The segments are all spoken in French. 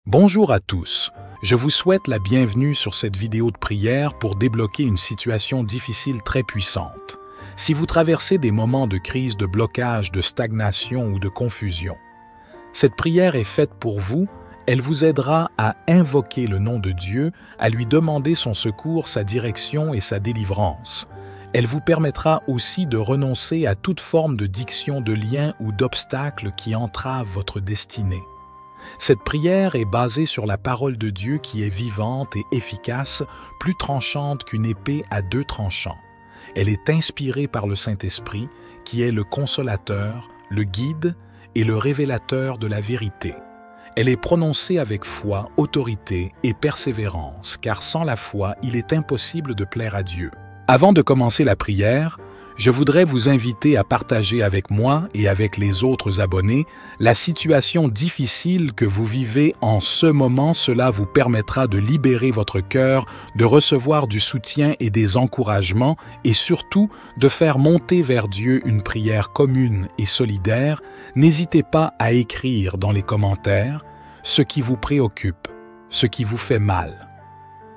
Bonjour à tous, je vous souhaite la bienvenue sur cette vidéo de prière pour débloquer une situation difficile très puissante. Si vous traversez des moments de crise, de blocage, de stagnation ou de confusion, cette prière est faite pour vous, elle vous aidera à invoquer le nom de Dieu, à lui demander son secours, sa direction et sa délivrance. Elle vous permettra aussi de renoncer à toute forme de diction, de lien ou d'obstacle qui entrave votre destinée. Cette prière est basée sur la parole de Dieu qui est vivante et efficace, plus tranchante qu'une épée à deux tranchants. Elle est inspirée par le Saint-Esprit, qui est le consolateur, le guide et le révélateur de la vérité. Elle est prononcée avec foi, autorité et persévérance, car sans la foi, il est impossible de plaire à Dieu. Avant de commencer la prière, je voudrais vous inviter à partager avec moi et avec les autres abonnés la situation difficile que vous vivez en ce moment. Cela vous permettra de libérer votre cœur, de recevoir du soutien et des encouragements et surtout de faire monter vers Dieu une prière commune et solidaire. N'hésitez pas à écrire dans les commentaires ce qui vous préoccupe, ce qui vous fait mal.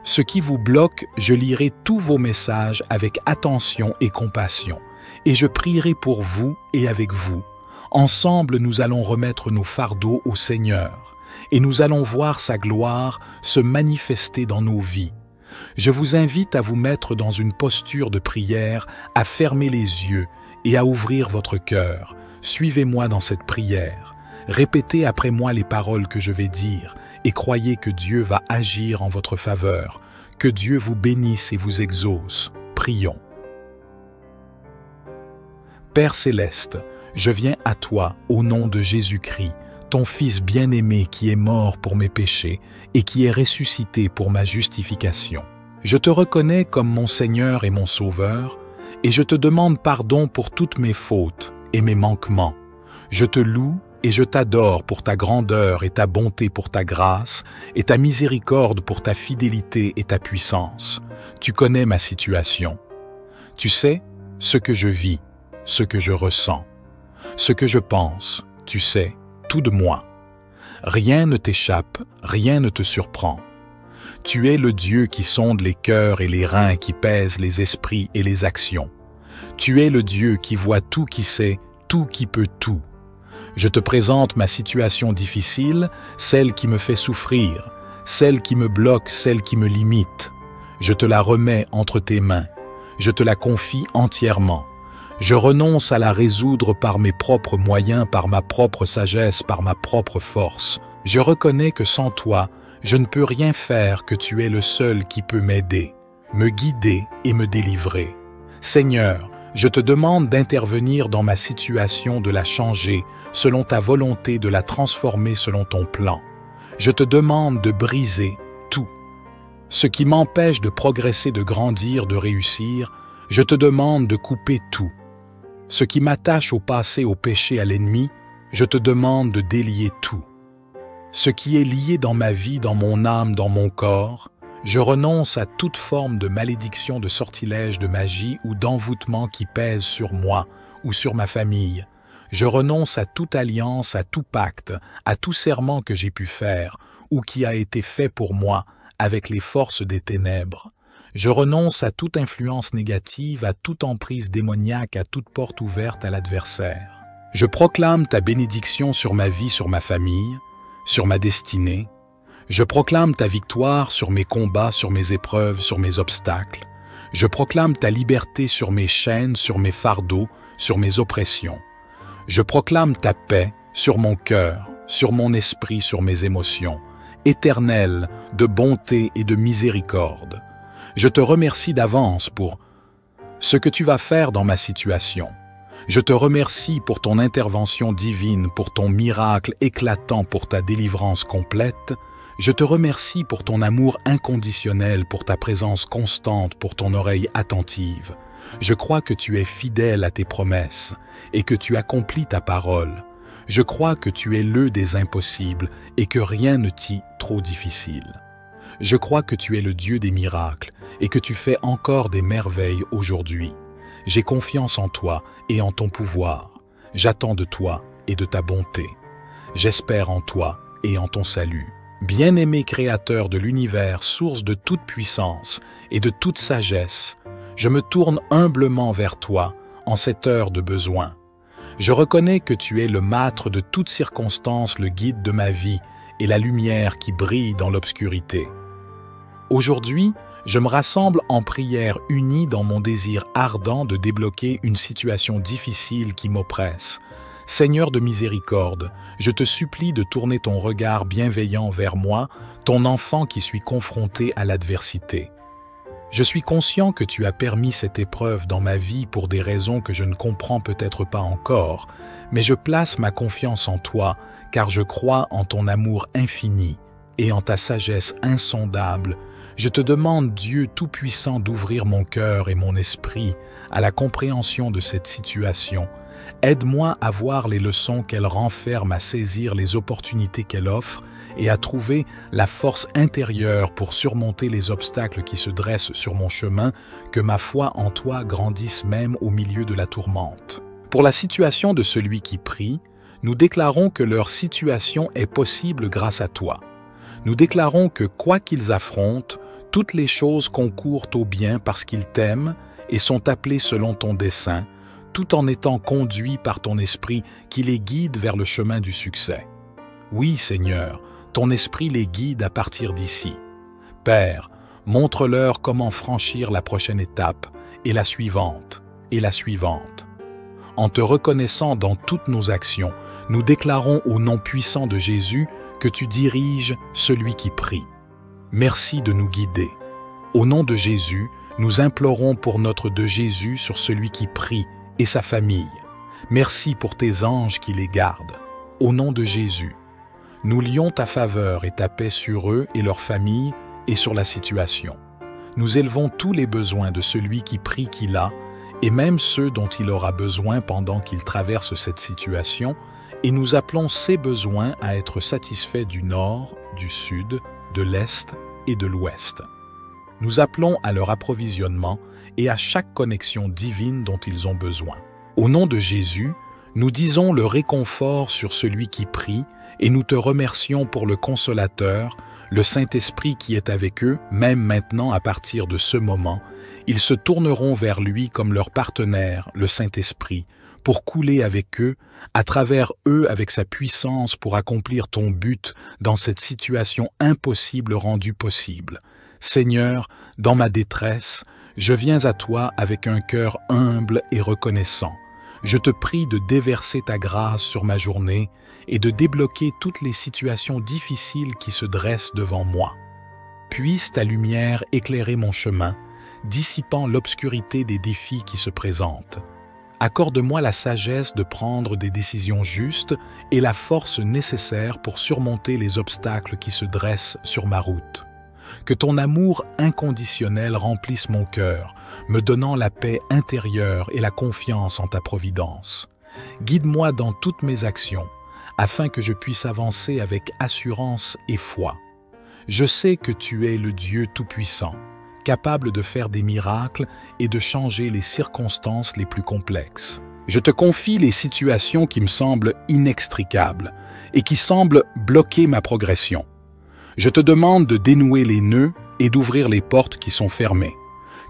Ce qui vous bloque, je lirai tous vos messages avec attention et compassion, et je prierai pour vous et avec vous. Ensemble, nous allons remettre nos fardeaux au Seigneur, et nous allons voir sa gloire se manifester dans nos vies. Je vous invite à vous mettre dans une posture de prière, à fermer les yeux et à ouvrir votre cœur. Suivez-moi dans cette prière. Répétez après moi les paroles que je vais dire et croyez que Dieu va agir en votre faveur. Que Dieu vous bénisse et vous exauce. Prions. Père céleste, je viens à toi au nom de Jésus-Christ, ton Fils bien-aimé qui est mort pour mes péchés et qui est ressuscité pour ma justification. Je te reconnais comme mon Seigneur et mon Sauveur et je te demande pardon pour toutes mes fautes et mes manquements. Je te loue et je t'adore pour ta grandeur et ta bonté pour ta grâce, et ta miséricorde pour ta fidélité et ta puissance. Tu connais ma situation. Tu sais ce que je vis, ce que je ressens, ce que je pense. Tu sais tout de moi. Rien ne t'échappe, rien ne te surprend. Tu es le Dieu qui sonde les cœurs et les reins, qui pèse les esprits et les actions. Tu es le Dieu qui voit tout, qui sait tout, qui peut tout. Je te présente ma situation difficile, celle qui me fait souffrir, celle qui me bloque, celle qui me limite. Je te la remets entre tes mains. Je te la confie entièrement. Je renonce à la résoudre par mes propres moyens, par ma propre sagesse, par ma propre force. Je reconnais que sans toi, je ne peux rien faire, que tu es le seul qui peut m'aider, me guider et me délivrer. Seigneur, je te demande d'intervenir dans ma situation, de la changer selon ta volonté, de la transformer selon ton plan. Je te demande de briser tout. Ce qui m'empêche de progresser, de grandir, de réussir, je te demande de couper tout. Ce qui m'attache au passé, au péché, à l'ennemi, je te demande de délier tout. Ce qui est lié dans ma vie, dans mon âme, dans mon corps, je renonce à toute forme de malédiction, de sortilège, de magie ou d'envoûtement qui pèse sur moi ou sur ma famille. Je renonce à toute alliance, à tout pacte, à tout serment que j'ai pu faire ou qui a été fait pour moi avec les forces des ténèbres. Je renonce à toute influence négative, à toute emprise démoniaque, à toute porte ouverte à l'adversaire. Je proclame ta bénédiction sur ma vie, sur ma famille, sur ma destinée. Je proclame ta victoire sur mes combats, sur mes épreuves, sur mes obstacles. Je proclame ta liberté sur mes chaînes, sur mes fardeaux, sur mes oppressions. Je proclame ta paix sur mon cœur, sur mon esprit, sur mes émotions, éternelle de bonté et de miséricorde. Je te remercie d'avance pour ce que tu vas faire dans ma situation. Je te remercie pour ton intervention divine, pour ton miracle éclatant, pour ta délivrance complète. Je te remercie pour ton amour inconditionnel, pour ta présence constante, pour ton oreille attentive. Je crois que tu es fidèle à tes promesses et que tu accomplis ta parole. Je crois que tu es le des impossibles et que rien ne t'y trop difficile. Je crois que tu es le Dieu des miracles et que tu fais encore des merveilles aujourd'hui. J'ai confiance en toi et en ton pouvoir. J'attends de toi et de ta bonté. J'espère en toi et en ton salut. Bien-aimé Créateur de l'univers, source de toute puissance et de toute sagesse, je me tourne humblement vers toi en cette heure de besoin. Je reconnais que tu es le maître de toutes circonstances, le guide de ma vie et la lumière qui brille dans l'obscurité. Aujourd'hui, je me rassemble en prière unie dans mon désir ardent de débloquer une situation difficile qui m'oppresse. Seigneur de miséricorde, je te supplie de tourner ton regard bienveillant vers moi, ton enfant qui suis confronté à l'adversité. Je suis conscient que tu as permis cette épreuve dans ma vie pour des raisons que je ne comprends peut-être pas encore, mais je place ma confiance en toi, car je crois en ton amour infini et en ta sagesse insondable. Je te demande, Dieu Tout-Puissant, d'ouvrir mon cœur et mon esprit à la compréhension de cette situation. Aide-moi à voir les leçons qu'elle renferme, à saisir les opportunités qu'elle offre et à trouver la force intérieure pour surmonter les obstacles qui se dressent sur mon chemin, que ma foi en toi grandisse même au milieu de la tourmente. Pour la situation de celui qui prie, nous déclarons que leur situation est possible grâce à toi. Nous déclarons que quoi qu'ils affrontent, toutes les choses concourent au bien parce qu'ils t'aiment et sont appelés selon ton dessein, tout en étant conduits par ton esprit qui les guide vers le chemin du succès. Oui, Seigneur, ton esprit les guide à partir d'ici. Père, montre-leur comment franchir la prochaine étape, et la suivante, et la suivante. En te reconnaissant dans toutes nos actions, nous déclarons au nom puissant de Jésus que tu diriges celui qui prie. Merci de nous guider. Au nom de Jésus, nous implorons pour notre de Jésus sur celui qui prie et sa famille. Merci pour tes anges qui les gardent. Au nom de Jésus, nous lions ta faveur et ta paix sur eux et leur famille et sur la situation. Nous élevons tous les besoins de celui qui prie qu'il a, et même ceux dont il aura besoin pendant qu'il traverse cette situation, et nous appelons ces besoins à être satisfaits du nord, du sud, de l'est et de l'ouest. Nous appelons à leur approvisionnement et à chaque connexion divine dont ils ont besoin. Au nom de Jésus, nous disons le réconfort sur celui qui prie et nous te remercions pour le Consolateur, le Saint-Esprit qui est avec eux, même maintenant à partir de ce moment. Ils se tourneront vers lui comme leur partenaire, le Saint-Esprit, pour couler avec eux, à travers eux avec sa puissance pour accomplir ton but dans cette situation impossible rendue possible. Seigneur, dans ma détresse, je viens à toi avec un cœur humble et reconnaissant. Je te prie de déverser ta grâce sur ma journée et de débloquer toutes les situations difficiles qui se dressent devant moi. Puisse ta lumière éclairer mon chemin, dissipant l'obscurité des défis qui se présentent. Accorde-moi la sagesse de prendre des décisions justes et la force nécessaire pour surmonter les obstacles qui se dressent sur ma route. Que ton amour inconditionnel remplisse mon cœur, me donnant la paix intérieure et la confiance en ta providence. Guide-moi dans toutes mes actions, afin que je puisse avancer avec assurance et foi. Je sais que tu es le Dieu Tout-Puissant, capable de faire des miracles et de changer les circonstances les plus complexes. Je te confie les situations qui me semblent inextricables et qui semblent bloquer ma progression. Je te demande de dénouer les nœuds et d'ouvrir les portes qui sont fermées.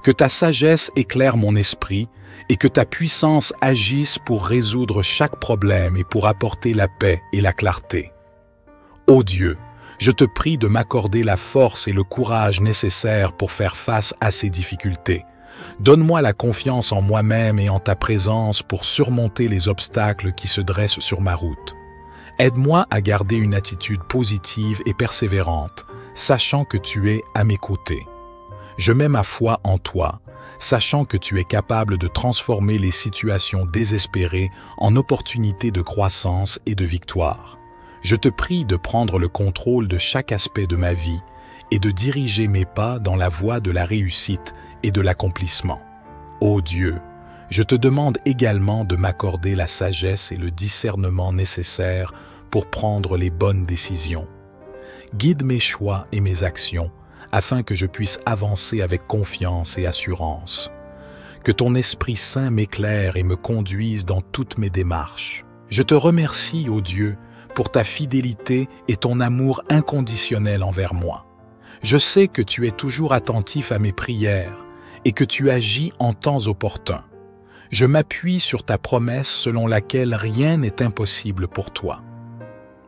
Que ta sagesse éclaire mon esprit et que ta puissance agisse pour résoudre chaque problème et pour apporter la paix et la clarté. Ô Dieu, je te prie de m'accorder la force et le courage nécessaires pour faire face à ces difficultés. Donne-moi la confiance en moi-même et en ta présence pour surmonter les obstacles qui se dressent sur ma route. Aide-moi à garder une attitude positive et persévérante, sachant que tu es à mes côtés. Je mets ma foi en toi, sachant que tu es capable de transformer les situations désespérées en opportunités de croissance et de victoire. Je te prie de prendre le contrôle de chaque aspect de ma vie et de diriger mes pas dans la voie de la réussite et de l'accomplissement. Ô Dieu, je te demande également de m'accorder la sagesse et le discernement nécessaires pour prendre les bonnes décisions. Guide mes choix et mes actions afin que je puisse avancer avec confiance et assurance. Que ton Esprit Saint m'éclaire et me conduise dans toutes mes démarches. Je te remercie, ô Dieu, pour ta fidélité et ton amour inconditionnel envers moi. Je sais que tu es toujours attentif à mes prières et que tu agis en temps opportun. Je m'appuie sur ta promesse selon laquelle rien n'est impossible pour toi.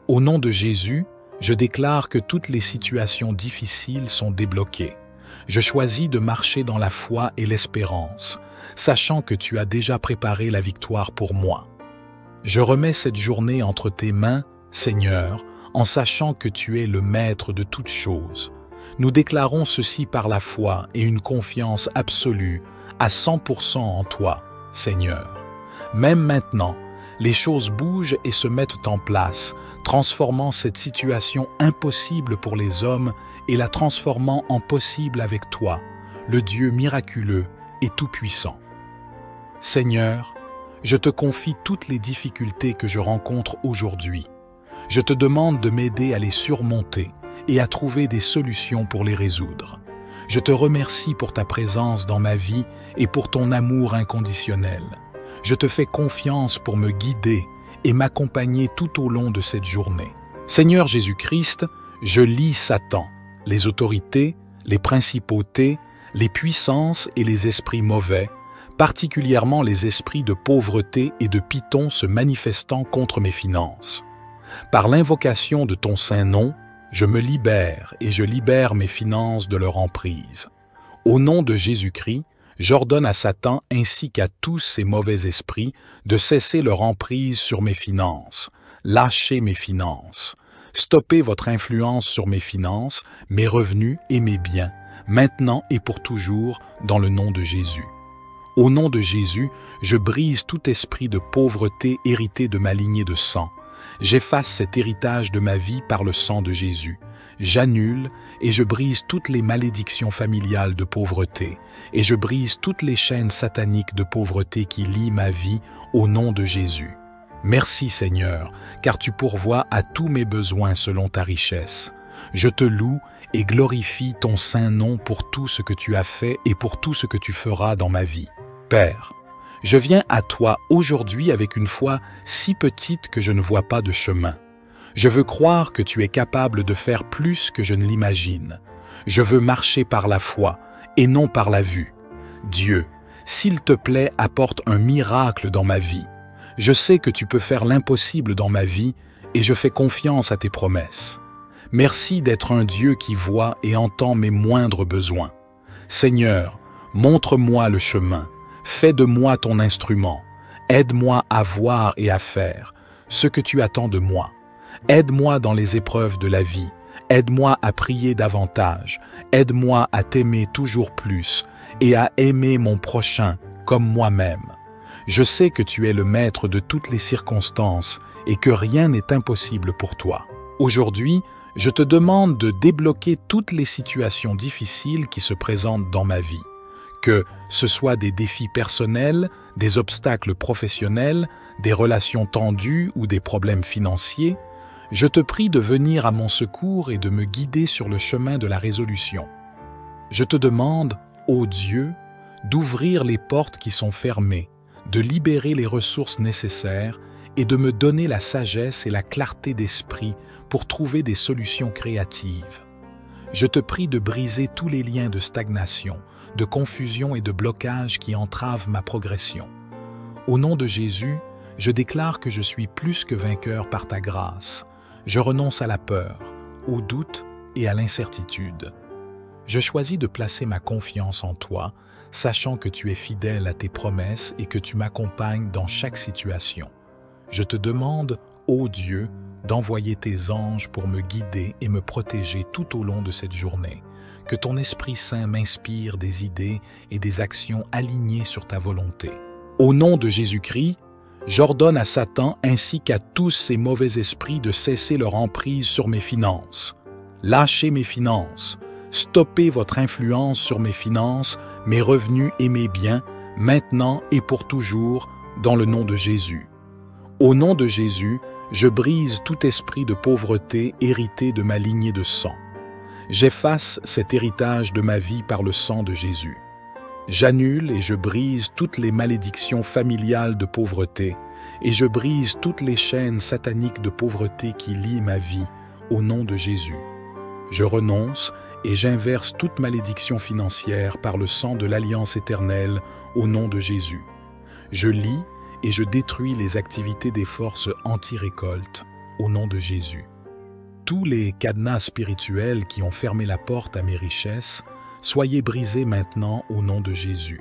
Au nom de Jésus, je déclare que toutes les situations difficiles sont débloquées. Je choisis de marcher dans la foi et l'espérance, sachant que tu as déjà préparé la victoire pour moi. Je remets cette journée entre tes mains, Seigneur, en sachant que tu es le maître de toutes choses. Nous déclarons ceci par la foi et une confiance absolue à 100% en toi, Seigneur. Même maintenant, les choses bougent et se mettent en place, transformant cette situation impossible pour les hommes et la transformant en possible avec toi, le Dieu miraculeux et tout-puissant. Seigneur, je te confie toutes les difficultés que je rencontre aujourd'hui. Je te demande de m'aider à les surmonter et à trouver des solutions pour les résoudre. Je te remercie pour ta présence dans ma vie et pour ton amour inconditionnel. Je te fais confiance pour me guider et m'accompagner tout au long de cette journée. Seigneur Jésus-Christ, je lie Satan, les autorités, les principautés, les puissances et les esprits mauvais, particulièrement les esprits de pauvreté et de python se manifestant contre mes finances. Par l'invocation de ton saint nom, je me libère et je libère mes finances de leur emprise. Au nom de Jésus-Christ, j'ordonne à Satan ainsi qu'à tous ces mauvais esprits de cesser leur emprise sur mes finances. Lâchez mes finances. Stoppez votre influence sur mes finances, mes revenus et mes biens, maintenant et pour toujours, dans le nom de Jésus. Au nom de Jésus, je brise tout esprit de pauvreté hérité de ma lignée de sang. J'efface cet héritage de ma vie par le sang de Jésus. J'annule et je brise toutes les malédictions familiales de pauvreté, et je brise toutes les chaînes sataniques de pauvreté qui lient ma vie au nom de Jésus. Merci Seigneur, car tu pourvois à tous mes besoins selon ta richesse. Je te loue et glorifie ton saint nom pour tout ce que tu as fait et pour tout ce que tu feras dans ma vie. Père, je viens à toi aujourd'hui avec une foi si petite que je ne vois pas de chemin. Je veux croire que tu es capable de faire plus que je ne l'imagine. Je veux marcher par la foi et non par la vue. Dieu, s'il te plaît, apporte un miracle dans ma vie. Je sais que tu peux faire l'impossible dans ma vie et je fais confiance à tes promesses. Merci d'être un Dieu qui voit et entend mes moindres besoins. Seigneur, montre-moi le chemin. Fais de moi ton instrument. Aide-moi à voir et à faire ce que tu attends de moi. Aide-moi dans les épreuves de la vie. Aide-moi à prier davantage. Aide-moi à t'aimer toujours plus et à aimer mon prochain comme moi-même. Je sais que tu es le maître de toutes les circonstances et que rien n'est impossible pour toi. Aujourd'hui, je te demande de débloquer toutes les situations difficiles qui se présentent dans ma vie. Que ce soit des défis personnels, des obstacles professionnels, des relations tendues ou des problèmes financiers, je te prie de venir à mon secours et de me guider sur le chemin de la résolution. Je te demande, ô Dieu, d'ouvrir les portes qui sont fermées, de libérer les ressources nécessaires et de me donner la sagesse et la clarté d'esprit pour trouver des solutions créatives. Je te prie de briser tous les liens de stagnation, de confusion et de blocage qui entravent ma progression. Au nom de Jésus, je déclare que je suis plus que vainqueur par ta grâce. Je renonce à la peur, au doute et à l'incertitude. Je choisis de placer ma confiance en toi, sachant que tu es fidèle à tes promesses et que tu m'accompagnes dans chaque situation. Je te demande, ô Dieu, d'envoyer tes anges pour me guider et me protéger tout au long de cette journée. Que ton Esprit Saint m'inspire des idées et des actions alignées sur ta volonté. Au nom de Jésus-Christ, j'ordonne à Satan ainsi qu'à tous ces mauvais esprits de cesser leur emprise sur mes finances. Lâchez mes finances. Stoppez votre influence sur mes finances, mes revenus et mes biens, maintenant et pour toujours, dans le nom de Jésus. Au nom de Jésus, je brise tout esprit de pauvreté hérité de ma lignée de sang. J'efface cet héritage de ma vie par le sang de Jésus. J'annule et je brise toutes les malédictions familiales de pauvreté et je brise toutes les chaînes sataniques de pauvreté qui lient ma vie au nom de Jésus. Je renonce et j'inverse toute malédiction financière par le sang de l'Alliance éternelle au nom de Jésus. Je lie et je détruis les activités des forces anti-récolte au nom de Jésus. Tous les cadenas spirituels qui ont fermé la porte à mes richesses, soyez brisés maintenant au nom de Jésus.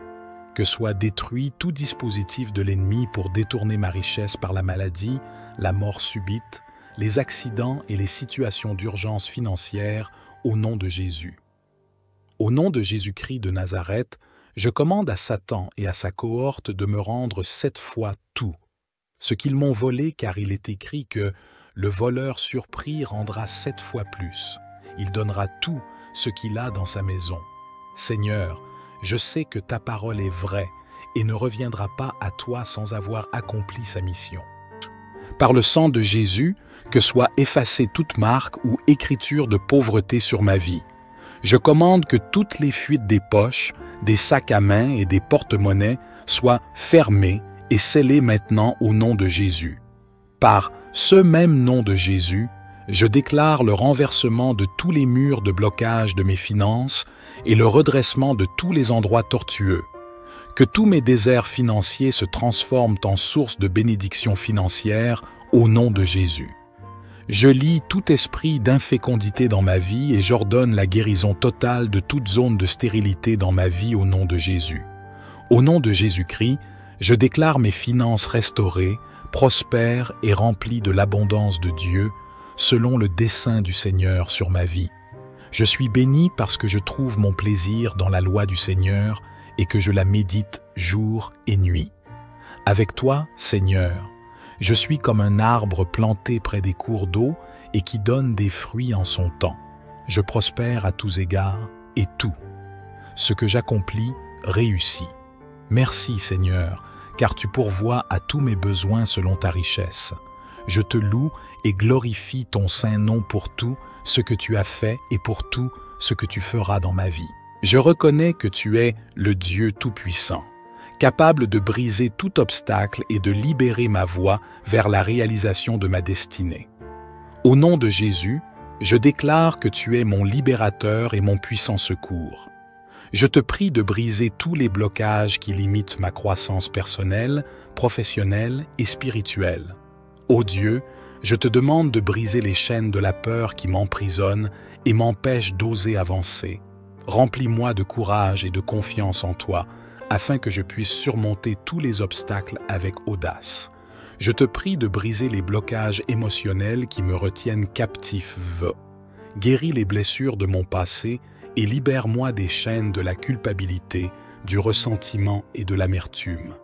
Que soit détruit tout dispositif de l'ennemi pour détourner ma richesse par la maladie, la mort subite, les accidents et les situations d'urgence financière au nom de Jésus. Au nom de Jésus-Christ de Nazareth, je commande à Satan et à sa cohorte de me rendre 7 fois tout, ce qu'ils m'ont volé, car il est écrit que le voleur surpris rendra 7 fois plus. Il donnera tout ce qu'il a dans sa maison. Seigneur, je sais que ta parole est vraie et ne reviendra pas à toi sans avoir accompli sa mission. Par le sang de Jésus, que soit effacée toute marque ou écriture de pauvreté sur ma vie. Je commande que toutes les fuites des poches, des sacs à main et des porte-monnaies soient fermées et scellées maintenant au nom de Jésus. Par ce même nom de Jésus, je déclare le renversement de tous les murs de blocage de mes finances et le redressement de tous les endroits tortueux. Que tous mes déserts financiers se transforment en source de bénédiction financière au nom de Jésus. Je lie tout esprit d'infécondité dans ma vie et j'ordonne la guérison totale de toute zone de stérilité dans ma vie au nom de Jésus. Au nom de Jésus-Christ, je déclare mes finances restaurées, prospères et remplies de l'abondance de Dieu, selon le dessein du Seigneur sur ma vie. Je suis béni parce que je trouve mon plaisir dans la loi du Seigneur et que je la médite jour et nuit. Avec toi, Seigneur, je suis comme un arbre planté près des cours d'eau et qui donne des fruits en son temps. Je prospère à tous égards et tout. Ce que j'accomplis réussit. Merci, Seigneur, car tu pourvois à tous mes besoins selon ta richesse. Je te loue et glorifie ton saint nom pour tout ce que tu as fait et pour tout ce que tu feras dans ma vie. Je reconnais que tu es le Dieu Tout-Puissant, capable de briser tout obstacle et de libérer ma voie vers la réalisation de ma destinée. Au nom de Jésus, je déclare que tu es mon libérateur et mon puissant secours. Je te prie de briser tous les blocages qui limitent ma croissance personnelle, professionnelle et spirituelle. Ô Dieu, je te demande de briser les chaînes de la peur qui m'emprisonnent et m'empêchent d'oser avancer. Remplis-moi de courage et de confiance en toi, afin que je puisse surmonter tous les obstacles avec audace. Je te prie de briser les blocages émotionnels qui me retiennent captif. Guéris les blessures de mon passé et libère-moi des chaînes de la culpabilité, du ressentiment et de l'amertume.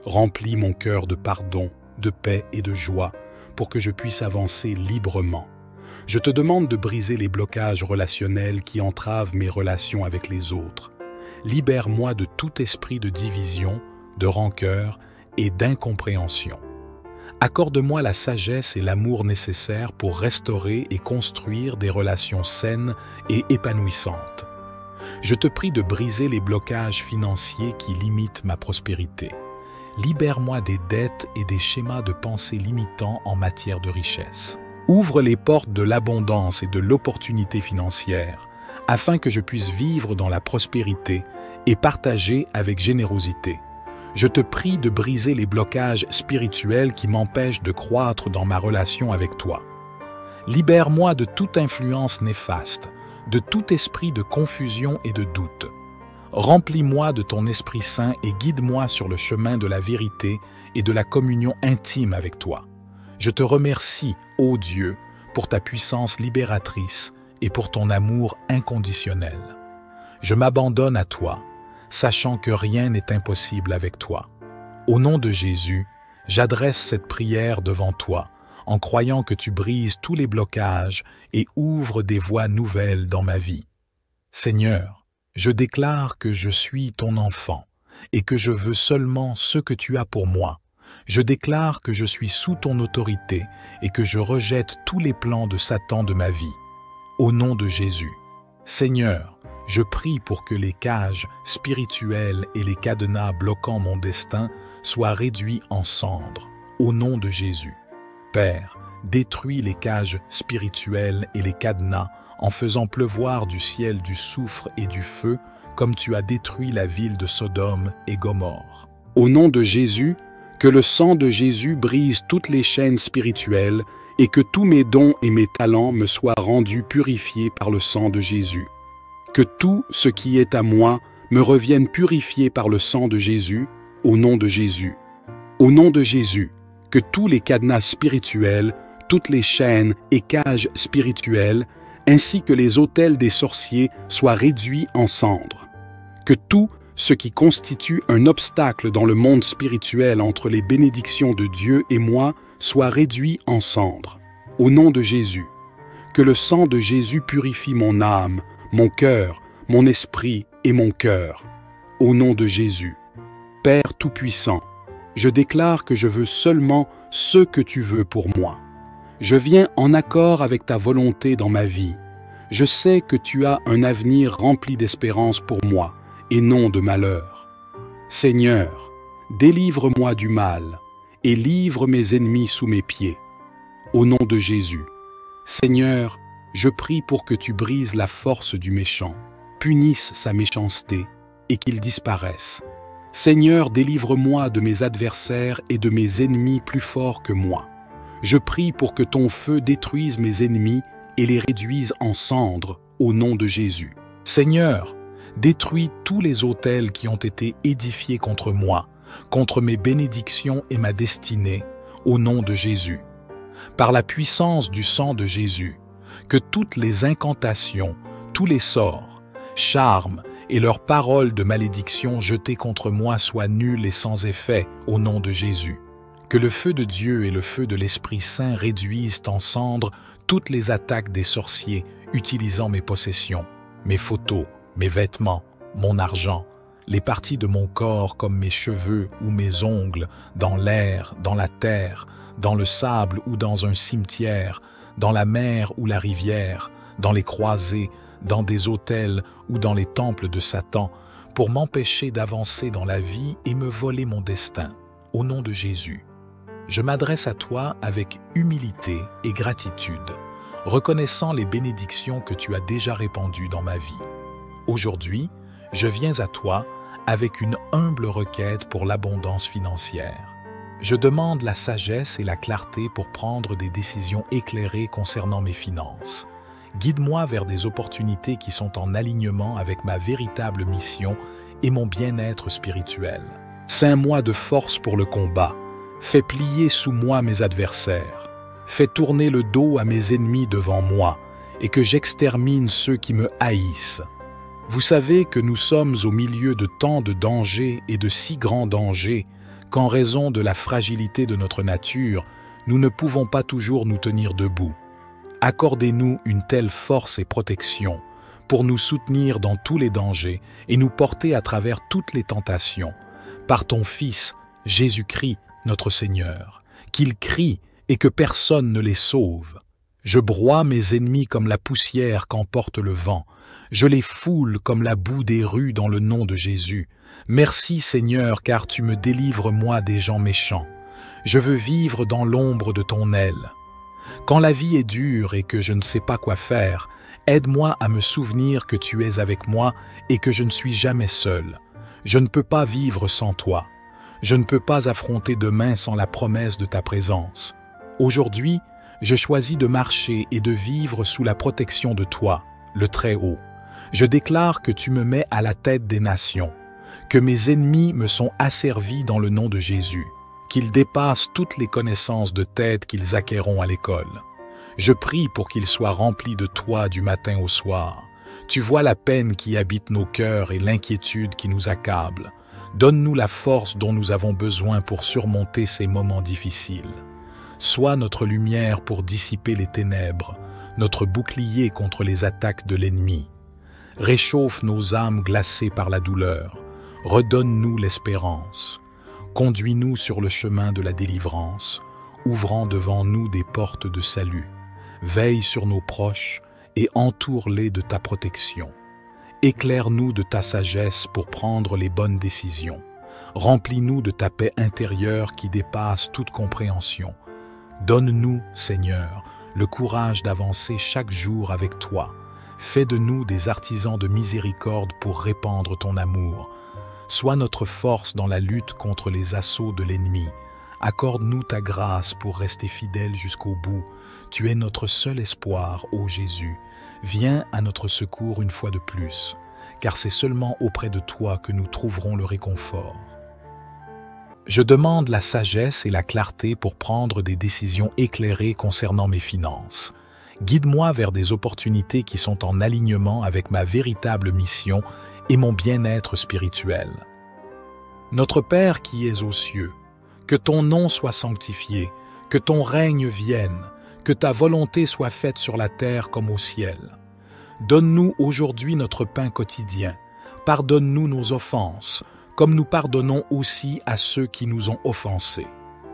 Remplis mon cœur de pardon, de paix et de joie pour que je puisse avancer librement. Je te demande de briser les blocages relationnels qui entravent mes relations avec les autres. Libère-moi de tout esprit de division, de rancœur et d'incompréhension. Accorde-moi la sagesse et l'amour nécessaires pour restaurer et construire des relations saines et épanouissantes. Je te prie de briser les blocages financiers qui limitent ma prospérité. Libère-moi des dettes et des schémas de pensée limitants en matière de richesse. Ouvre les portes de l'abondance et de l'opportunité financière, afin que je puisse vivre dans la prospérité et partager avec générosité. Je te prie de briser les blocages spirituels qui m'empêchent de croître dans ma relation avec toi. Libère-moi de toute influence néfaste, de tout esprit de confusion et de doute. Remplis-moi de ton Esprit Saint et guide-moi sur le chemin de la vérité et de la communion intime avec toi. Je te remercie, ô Dieu, pour ta puissance libératrice et pour ton amour inconditionnel. Je m'abandonne à toi, sachant que rien n'est impossible avec toi. Au nom de Jésus, j'adresse cette prière devant toi, en croyant que tu brises tous les blocages et ouvres des voies nouvelles dans ma vie. Seigneur, je déclare que je suis ton enfant et que je veux seulement ce que tu as pour moi. Je déclare que je suis sous ton autorité et que je rejette tous les plans de Satan de ma vie. Au nom de Jésus, Seigneur, je prie pour que les cages spirituelles et les cadenas bloquant mon destin soient réduits en cendres. au nom de Jésus. Père, détruis les cages spirituelles et les cadenas en faisant pleuvoir du ciel du soufre et du feu, comme tu as détruit la ville de Sodome et Gomorrhe. Au nom de Jésus, que le sang de Jésus brise toutes les chaînes spirituelles et que tous mes dons et mes talents me soient rendus purifiés par le sang de Jésus. Que tout ce qui est à moi me revienne purifié par le sang de Jésus, au nom de Jésus. Au nom de Jésus, que tous les cadenas spirituels, toutes les chaînes et cages spirituelles, ainsi que les autels des sorciers soient réduits en cendres. Que tout ce qui constitue un obstacle dans le monde spirituel entre les bénédictions de Dieu et moi soit réduit en cendres. Au nom de Jésus, que le sang de Jésus purifie mon âme, mon cœur, mon esprit et mon cœur. Au nom de Jésus, Père Tout-Puissant, je déclare que je veux seulement ce que tu veux pour moi. Je viens en accord avec ta volonté dans ma vie. Je sais que tu as un avenir rempli d'espérance pour moi et non de malheur. Seigneur, délivre-moi du mal et livre mes ennemis sous mes pieds. Au nom de Jésus. Seigneur, je prie pour que tu brises la force du méchant, punisses sa méchanceté et qu'il disparaisse. Seigneur, délivre-moi de mes adversaires et de mes ennemis plus forts que moi. Je prie pour que ton feu détruise mes ennemis et les réduise en cendres, au nom de Jésus. Seigneur, détruis tous les autels qui ont été édifiés contre moi, contre mes bénédictions et ma destinée, au nom de Jésus. Par la puissance du sang de Jésus, que toutes les incantations, tous les sorts, charmes et leurs paroles de malédiction jetées contre moi soient nulles et sans effet, au nom de Jésus. Que le feu de Dieu et le feu de l'Esprit Saint réduisent en cendres toutes les attaques des sorciers utilisant mes possessions, mes photos, mes vêtements, mon argent, les parties de mon corps comme mes cheveux ou mes ongles, dans l'air, dans la terre, dans le sable ou dans un cimetière, dans la mer ou la rivière, dans les croisées, dans des autels ou dans les temples de Satan, pour m'empêcher d'avancer dans la vie et me voler mon destin. Au nom de Jésus, je m'adresse à toi avec humilité et gratitude, reconnaissant les bénédictions que tu as déjà répandues dans ma vie. Aujourd'hui, je viens à toi avec une humble requête pour l'abondance financière. Je demande la sagesse et la clarté pour prendre des décisions éclairées concernant mes finances. Guide-moi vers des opportunités qui sont en alignement avec ma véritable mission et mon bien-être spirituel. Ceins-moi de force pour le combat. Fais plier sous moi mes adversaires. Fais tourner le dos à mes ennemis devant moi et que j'extermine ceux qui me haïssent. Vous savez que nous sommes au milieu de tant de dangers et de si grands dangers qu'en raison de la fragilité de notre nature, nous ne pouvons pas toujours nous tenir debout. Accordez-nous une telle force et protection pour nous soutenir dans tous les dangers et nous porter à travers toutes les tentations. Par ton Fils, Jésus-Christ, notre Seigneur, qu'il crie et que personne ne les sauve. Je broie mes ennemis comme la poussière qu'emporte le vent. Je les foule comme la boue des rues dans le nom de Jésus. Merci Seigneur, car tu me délivres moi des gens méchants. Je veux vivre dans l'ombre de ton aile. Quand la vie est dure et que je ne sais pas quoi faire, aide-moi à me souvenir que tu es avec moi et que je ne suis jamais seul. Je ne peux pas vivre sans toi. Je ne peux pas affronter demain sans la promesse de ta présence. Aujourd'hui, je choisis de marcher et de vivre sous la protection de toi, le Très-Haut. Je déclare que tu me mets à la tête des nations, que mes ennemis me sont asservis dans le nom de Jésus, qu'ils dépassent toutes les connaissances de tête qu'ils acquerront à l'école. Je prie pour qu'ils soient remplis de toi du matin au soir. Tu vois la peine qui habite nos cœurs et l'inquiétude qui nous accable. Donne-nous la force dont nous avons besoin pour surmonter ces moments difficiles. Sois notre lumière pour dissiper les ténèbres, notre bouclier contre les attaques de l'ennemi. Réchauffe nos âmes glacées par la douleur. Redonne-nous l'espérance. Conduis-nous sur le chemin de la délivrance, ouvrant devant nous des portes de salut. Veille sur nos proches et entoure-les de ta protection. Éclaire-nous de ta sagesse pour prendre les bonnes décisions. Remplis-nous de ta paix intérieure qui dépasse toute compréhension. Donne-nous, Seigneur, le courage d'avancer chaque jour avec toi. Fais de nous des artisans de miséricorde pour répandre ton amour. Sois notre force dans la lutte contre les assauts de l'ennemi. Accorde-nous ta grâce pour rester fidèles jusqu'au bout. Tu es notre seul espoir, ô Jésus. Viens à notre secours une fois de plus, car c'est seulement auprès de toi que nous trouverons le réconfort. Je demande la sagesse et la clarté pour prendre des décisions éclairées concernant mes finances. Guide-moi vers des opportunités qui sont en alignement avec ma véritable mission et mon bien-être spirituel. Notre Père qui es aux cieux, que ton nom soit sanctifié, que ton règne vienne, que ta volonté soit faite sur la terre comme au ciel. Donne-nous aujourd'hui notre pain quotidien. Pardonne-nous nos offenses, comme nous pardonnons aussi à ceux qui nous ont offensés.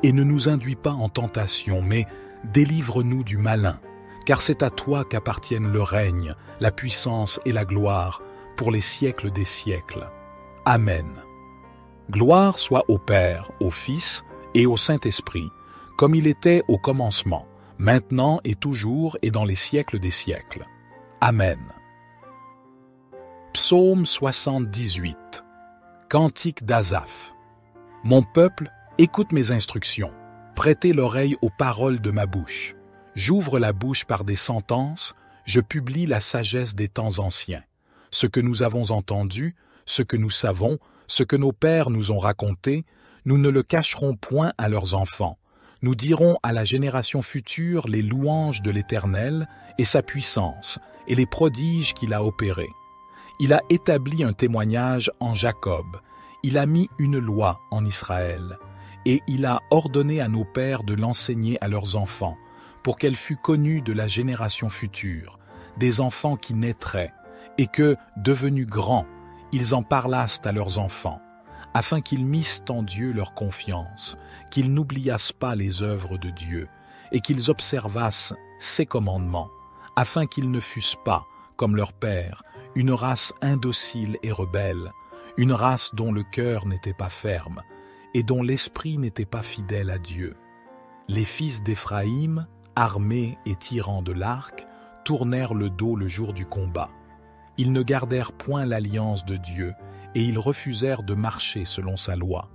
Et ne nous induis pas en tentation, mais délivre-nous du malin, car c'est à toi qu'appartiennent le règne, la puissance et la gloire, pour les siècles des siècles. Amen. Gloire soit au Père, au Fils et au Saint-Esprit, comme il était au commencement, maintenant et toujours et dans les siècles des siècles. Amen. Psaume 78. Cantique d'Asaph. Mon peuple, écoute mes instructions. Prêtez l'oreille aux paroles de ma bouche. J'ouvre la bouche par des sentences, je publie la sagesse des temps anciens. Ce que nous avons entendu, ce que nous savons, ce que nos pères nous ont raconté, nous ne le cacherons point à leurs enfants. Nous dirons à la génération future les louanges de l'Éternel et sa puissance et les prodiges qu'il a opérés. Il a établi un témoignage en Jacob, il a mis une loi en Israël, et il a ordonné à nos pères de l'enseigner à leurs enfants, pour qu'elle fût connue de la génération future, des enfants qui naîtraient, et que, devenus grands, ils en parlassent à leurs enfants, afin qu'ils missent en Dieu leur confiance, qu'ils n'oubliassent pas les œuvres de Dieu, et qu'ils observassent ses commandements, afin qu'ils ne fussent pas, comme leur père, une race indocile et rebelle, une race dont le cœur n'était pas ferme, et dont l'esprit n'était pas fidèle à Dieu. Les fils d'Éphraïm, armés et tirant de l'arc, tournèrent le dos le jour du combat. Ils ne gardèrent point l'alliance de Dieu, et ils refusèrent de marcher selon sa loi.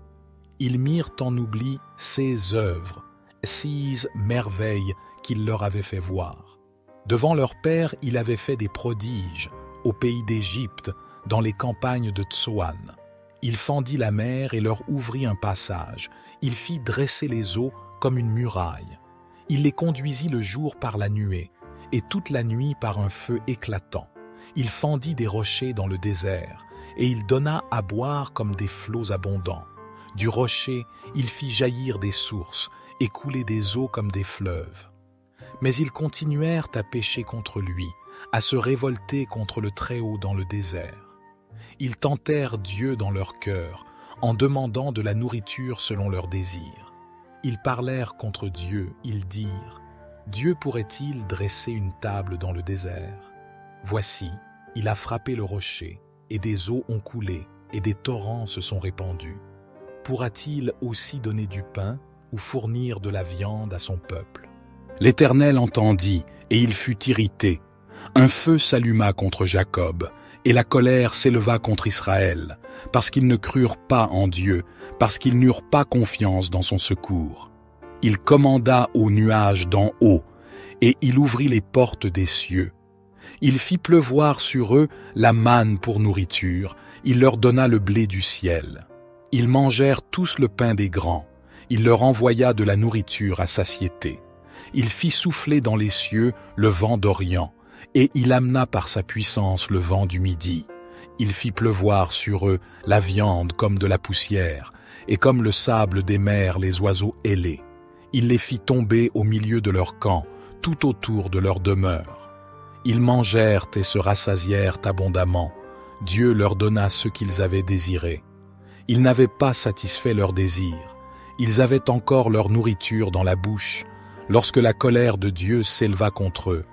Ils mirent en oubli ses œuvres, ses merveilles qu'il leur avait fait voir. Devant leur père, il avait fait des prodiges, au pays d'Égypte, dans les campagnes de Tsoan. Il fendit la mer et leur ouvrit un passage. Il fit dresser les eaux comme une muraille. Il les conduisit le jour par la nuée, et toute la nuit par un feu éclatant. Il fendit des rochers dans le désert, et il donna à boire comme des flots abondants. Du rocher, il fit jaillir des sources, et couler des eaux comme des fleuves. Mais ils continuèrent à pécher contre lui, à se révolter contre le Très-Haut dans le désert. Ils tentèrent Dieu dans leur cœur, en demandant de la nourriture selon leurs désirs. Ils parlèrent contre Dieu, ils dirent « Dieu pourrait-il dresser une table dans le désert? Voici, il a frappé le rocher, et des eaux ont coulé, et des torrents se sont répandus. Pourra-t-il aussi donner du pain ou fournir de la viande à son peuple? » L'Éternel entendit, et il fut irrité. Un feu s'alluma contre Jacob, et la colère s'éleva contre Israël, parce qu'ils ne crurent pas en Dieu, parce qu'ils n'eurent pas confiance dans son secours. Il commanda aux nuages d'en haut, et il ouvrit les portes des cieux. Il fit pleuvoir sur eux la manne pour nourriture, il leur donna le blé du ciel. Ils mangèrent tous le pain des grands, il leur envoya de la nourriture à satiété. Il fit souffler dans les cieux le vent d'Orient, et il amena par sa puissance le vent du midi. Il fit pleuvoir sur eux la viande comme de la poussière, et comme le sable des mers les oiseaux ailés. Il les fit tomber au milieu de leur camp, tout autour de leur demeure. Ils mangèrent et se rassasièrent abondamment. Dieu leur donna ce qu'ils avaient désiré. Ils n'avaient pas satisfait leurs désirs. Ils avaient encore leur nourriture dans la bouche, lorsque la colère de Dieu s'éleva contre eux.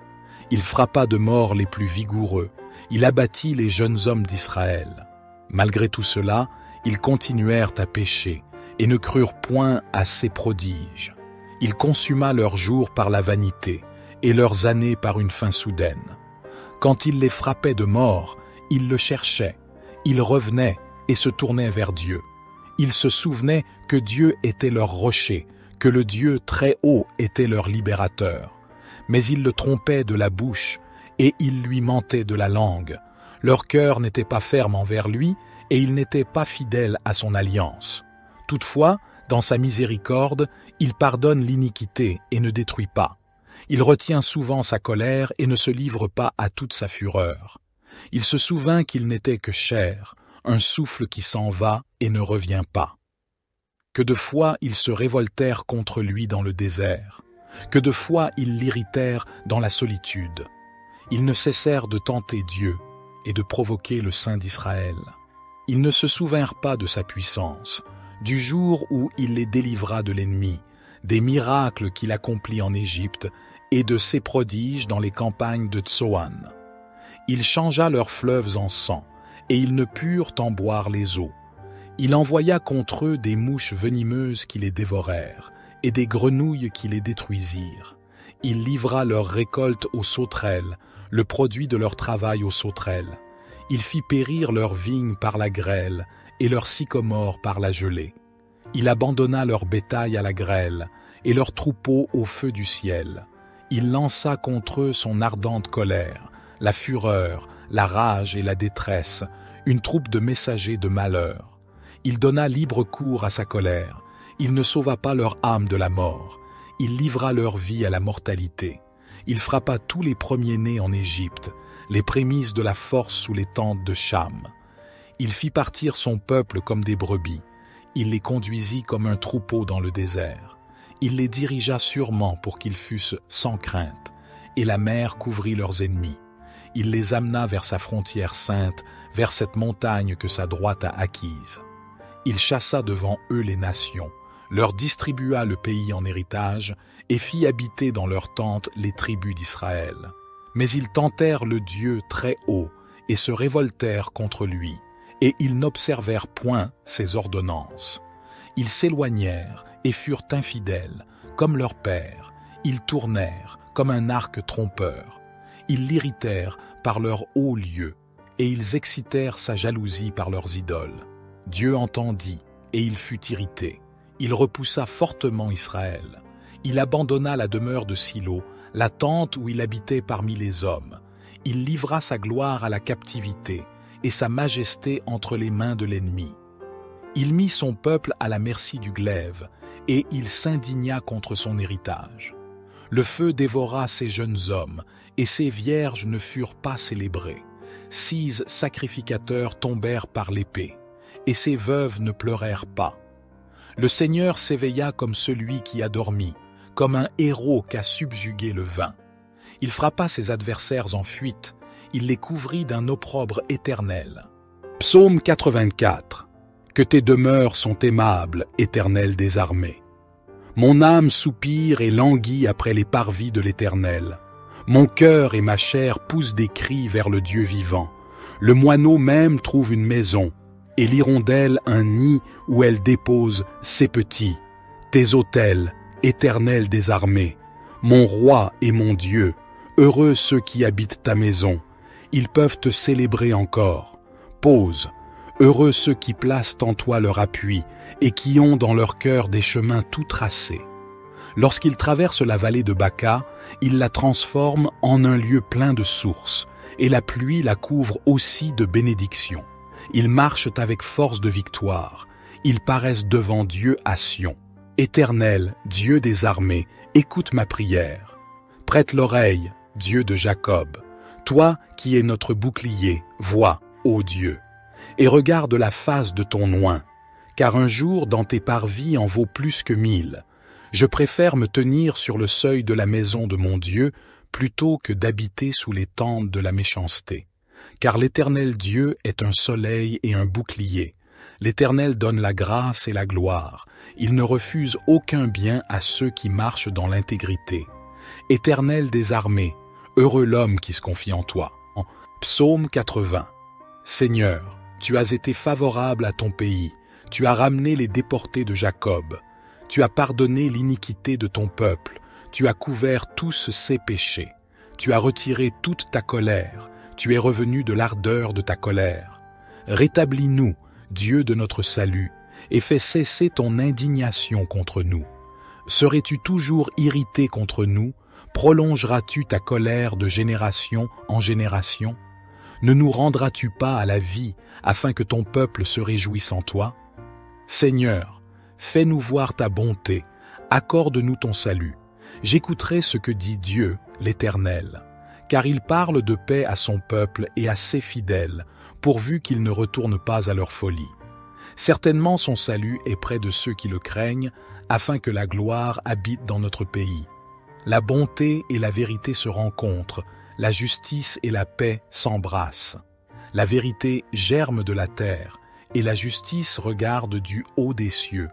Il frappa de mort les plus vigoureux, il abattit les jeunes hommes d'Israël. Malgré tout cela, Ils continuèrent à pécher et ne crurent point à ses prodiges. Il consuma leurs jours par la vanité et leurs années par une fin soudaine. Quand il les frappait de mort, ils le cherchaient, ils revenaient et se tournaient vers Dieu. Ils se souvenaient que Dieu était leur rocher, que le Dieu très haut était leur libérateur. Mais ils le trompaient de la bouche et ils lui mentaient de la langue. Leur cœur n'était pas ferme envers lui et ils n'étaient pas fidèles à son alliance. Toutefois, dans sa miséricorde, il pardonne l'iniquité et ne détruit pas. Il retient souvent sa colère et ne se livre pas à toute sa fureur. Il se souvint qu'il n'était que chair, un souffle qui s'en va et ne revient pas. Que de fois ils se révoltèrent contre lui dans le désert, que de fois ils l'irritèrent dans la solitude. Ils ne cessèrent de tenter Dieu et de provoquer le Saint d'Israël. Ils ne se souvinrent pas de sa puissance, du jour où il les délivra de l'ennemi, des miracles qu'il accomplit en Égypte et de ses prodiges dans les campagnes de Tsoan. Il changea leurs fleuves en sang, et ils ne purent en boire les eaux. Il envoya contre eux des mouches venimeuses qui les dévorèrent, et des grenouilles qui les détruisirent. Il livra leur récolte aux sauterelles, le produit de leur travail aux sauterelles. Il fit périr leurs vignes par la grêle, et leurs sycomores par la gelée. Il abandonna leur bétail à la grêle, et leurs troupeaux au feu du ciel. Il lança contre eux son ardente colère, la fureur, la rage et la détresse, une troupe de messagers de malheur. Il donna libre cours à sa colère. Il ne sauva pas leur âme de la mort. Il livra leur vie à la mortalité. Il frappa tous les premiers-nés en Égypte, les prémices de la force sous les tentes de Cham. Il fit partir son peuple comme des brebis. Il les conduisit comme un troupeau dans le désert. Il les dirigea sûrement pour qu'ils fussent sans crainte, et la mer couvrit leurs ennemis. Il les amena vers sa frontière sainte, vers cette montagne que sa droite a acquise. Il chassa devant eux les nations, leur distribua le pays en héritage, et fit habiter dans leurs tentes les tribus d'Israël. Mais ils tentèrent le Dieu très haut, et se révoltèrent contre lui, et ils n'observèrent point ses ordonnances. Ils s'éloignèrent et furent infidèles, comme leur père. Ils tournèrent comme un arc trompeur. Ils l'irritèrent par leurs hauts lieux, et ils excitèrent sa jalousie par leurs idoles. Dieu entendit, et il fut irrité. Il repoussa fortement Israël. Il abandonna la demeure de Silo, la tente où il habitait parmi les hommes. Il livra sa gloire à la captivité, et sa majesté entre les mains de l'ennemi. Il mit son peuple à la merci du glaive, et il s'indigna contre son héritage. Le feu dévora ses jeunes hommes, et ses vierges ne furent pas célébrées. 6 sacrificateurs tombèrent par l'épée, et ses veuves ne pleurèrent pas. Le Seigneur s'éveilla comme celui qui a dormi, comme un héros qu'a subjugué le vin. Il frappa ses adversaires en fuite, il les couvrit d'un opprobre éternel. Psaume 84. Que tes demeures sont aimables, Éternel des armées. Mon âme soupire et languit après les parvis de l'Éternel. Mon cœur et ma chair poussent des cris vers le Dieu vivant. Le moineau même trouve une maison, et l'hirondelle un nid où elle dépose ses petits. Tes autels, Éternel des armées, mon roi et mon Dieu, heureux ceux qui habitent ta maison. Ils peuvent te célébrer encore. Pause. Heureux ceux qui placent en toi leur appui et qui ont dans leur cœur des chemins tout tracés. Lorsqu'ils traversent la vallée de Baca, ils la transforment en un lieu plein de sources, et la pluie la couvre aussi de bénédictions. Ils marchent avec force de victoire. Ils paraissent devant Dieu à Sion. Éternel, Dieu des armées, écoute ma prière. Prête l'oreille, Dieu de Jacob. Toi qui es notre bouclier, vois, ô Dieu, et regarde la face de ton oint, car un jour dans tes parvis en vaut plus que 1000. Je préfère me tenir sur le seuil de la maison de mon Dieu plutôt que d'habiter sous les tentes de la méchanceté. Car l'Éternel Dieu est un soleil et un bouclier. L'Éternel donne la grâce et la gloire. Il ne refuse aucun bien à ceux qui marchent dans l'intégrité. Éternel des armées, heureux l'homme qui se confie en toi. Psaume 80. Seigneur, tu as été favorable à ton pays. Tu as ramené les déportés de Jacob. Tu as pardonné l'iniquité de ton peuple. Tu as couvert tous ses péchés. Tu as retiré toute ta colère. Tu es revenu de l'ardeur de ta colère. Rétablis-nous, Dieu de notre salut, et fais cesser ton indignation contre nous. Serais-tu toujours irrité contre nous? Prolongeras-tu ta colère de génération en génération? Ne nous rendras-tu pas à la vie, afin que ton peuple se réjouisse en toi? Seigneur, fais-nous voir ta bonté, accorde-nous ton salut. J'écouterai ce que dit Dieu, l'Éternel, car il parle de paix à son peuple et à ses fidèles, pourvu qu'ils ne retournent pas à leur folie. Certainement son salut est près de ceux qui le craignent, afin que la gloire habite dans notre pays. La bonté et la vérité se rencontrent, la justice et la paix s'embrassent. La vérité germe de la terre, et la justice regarde du haut des cieux.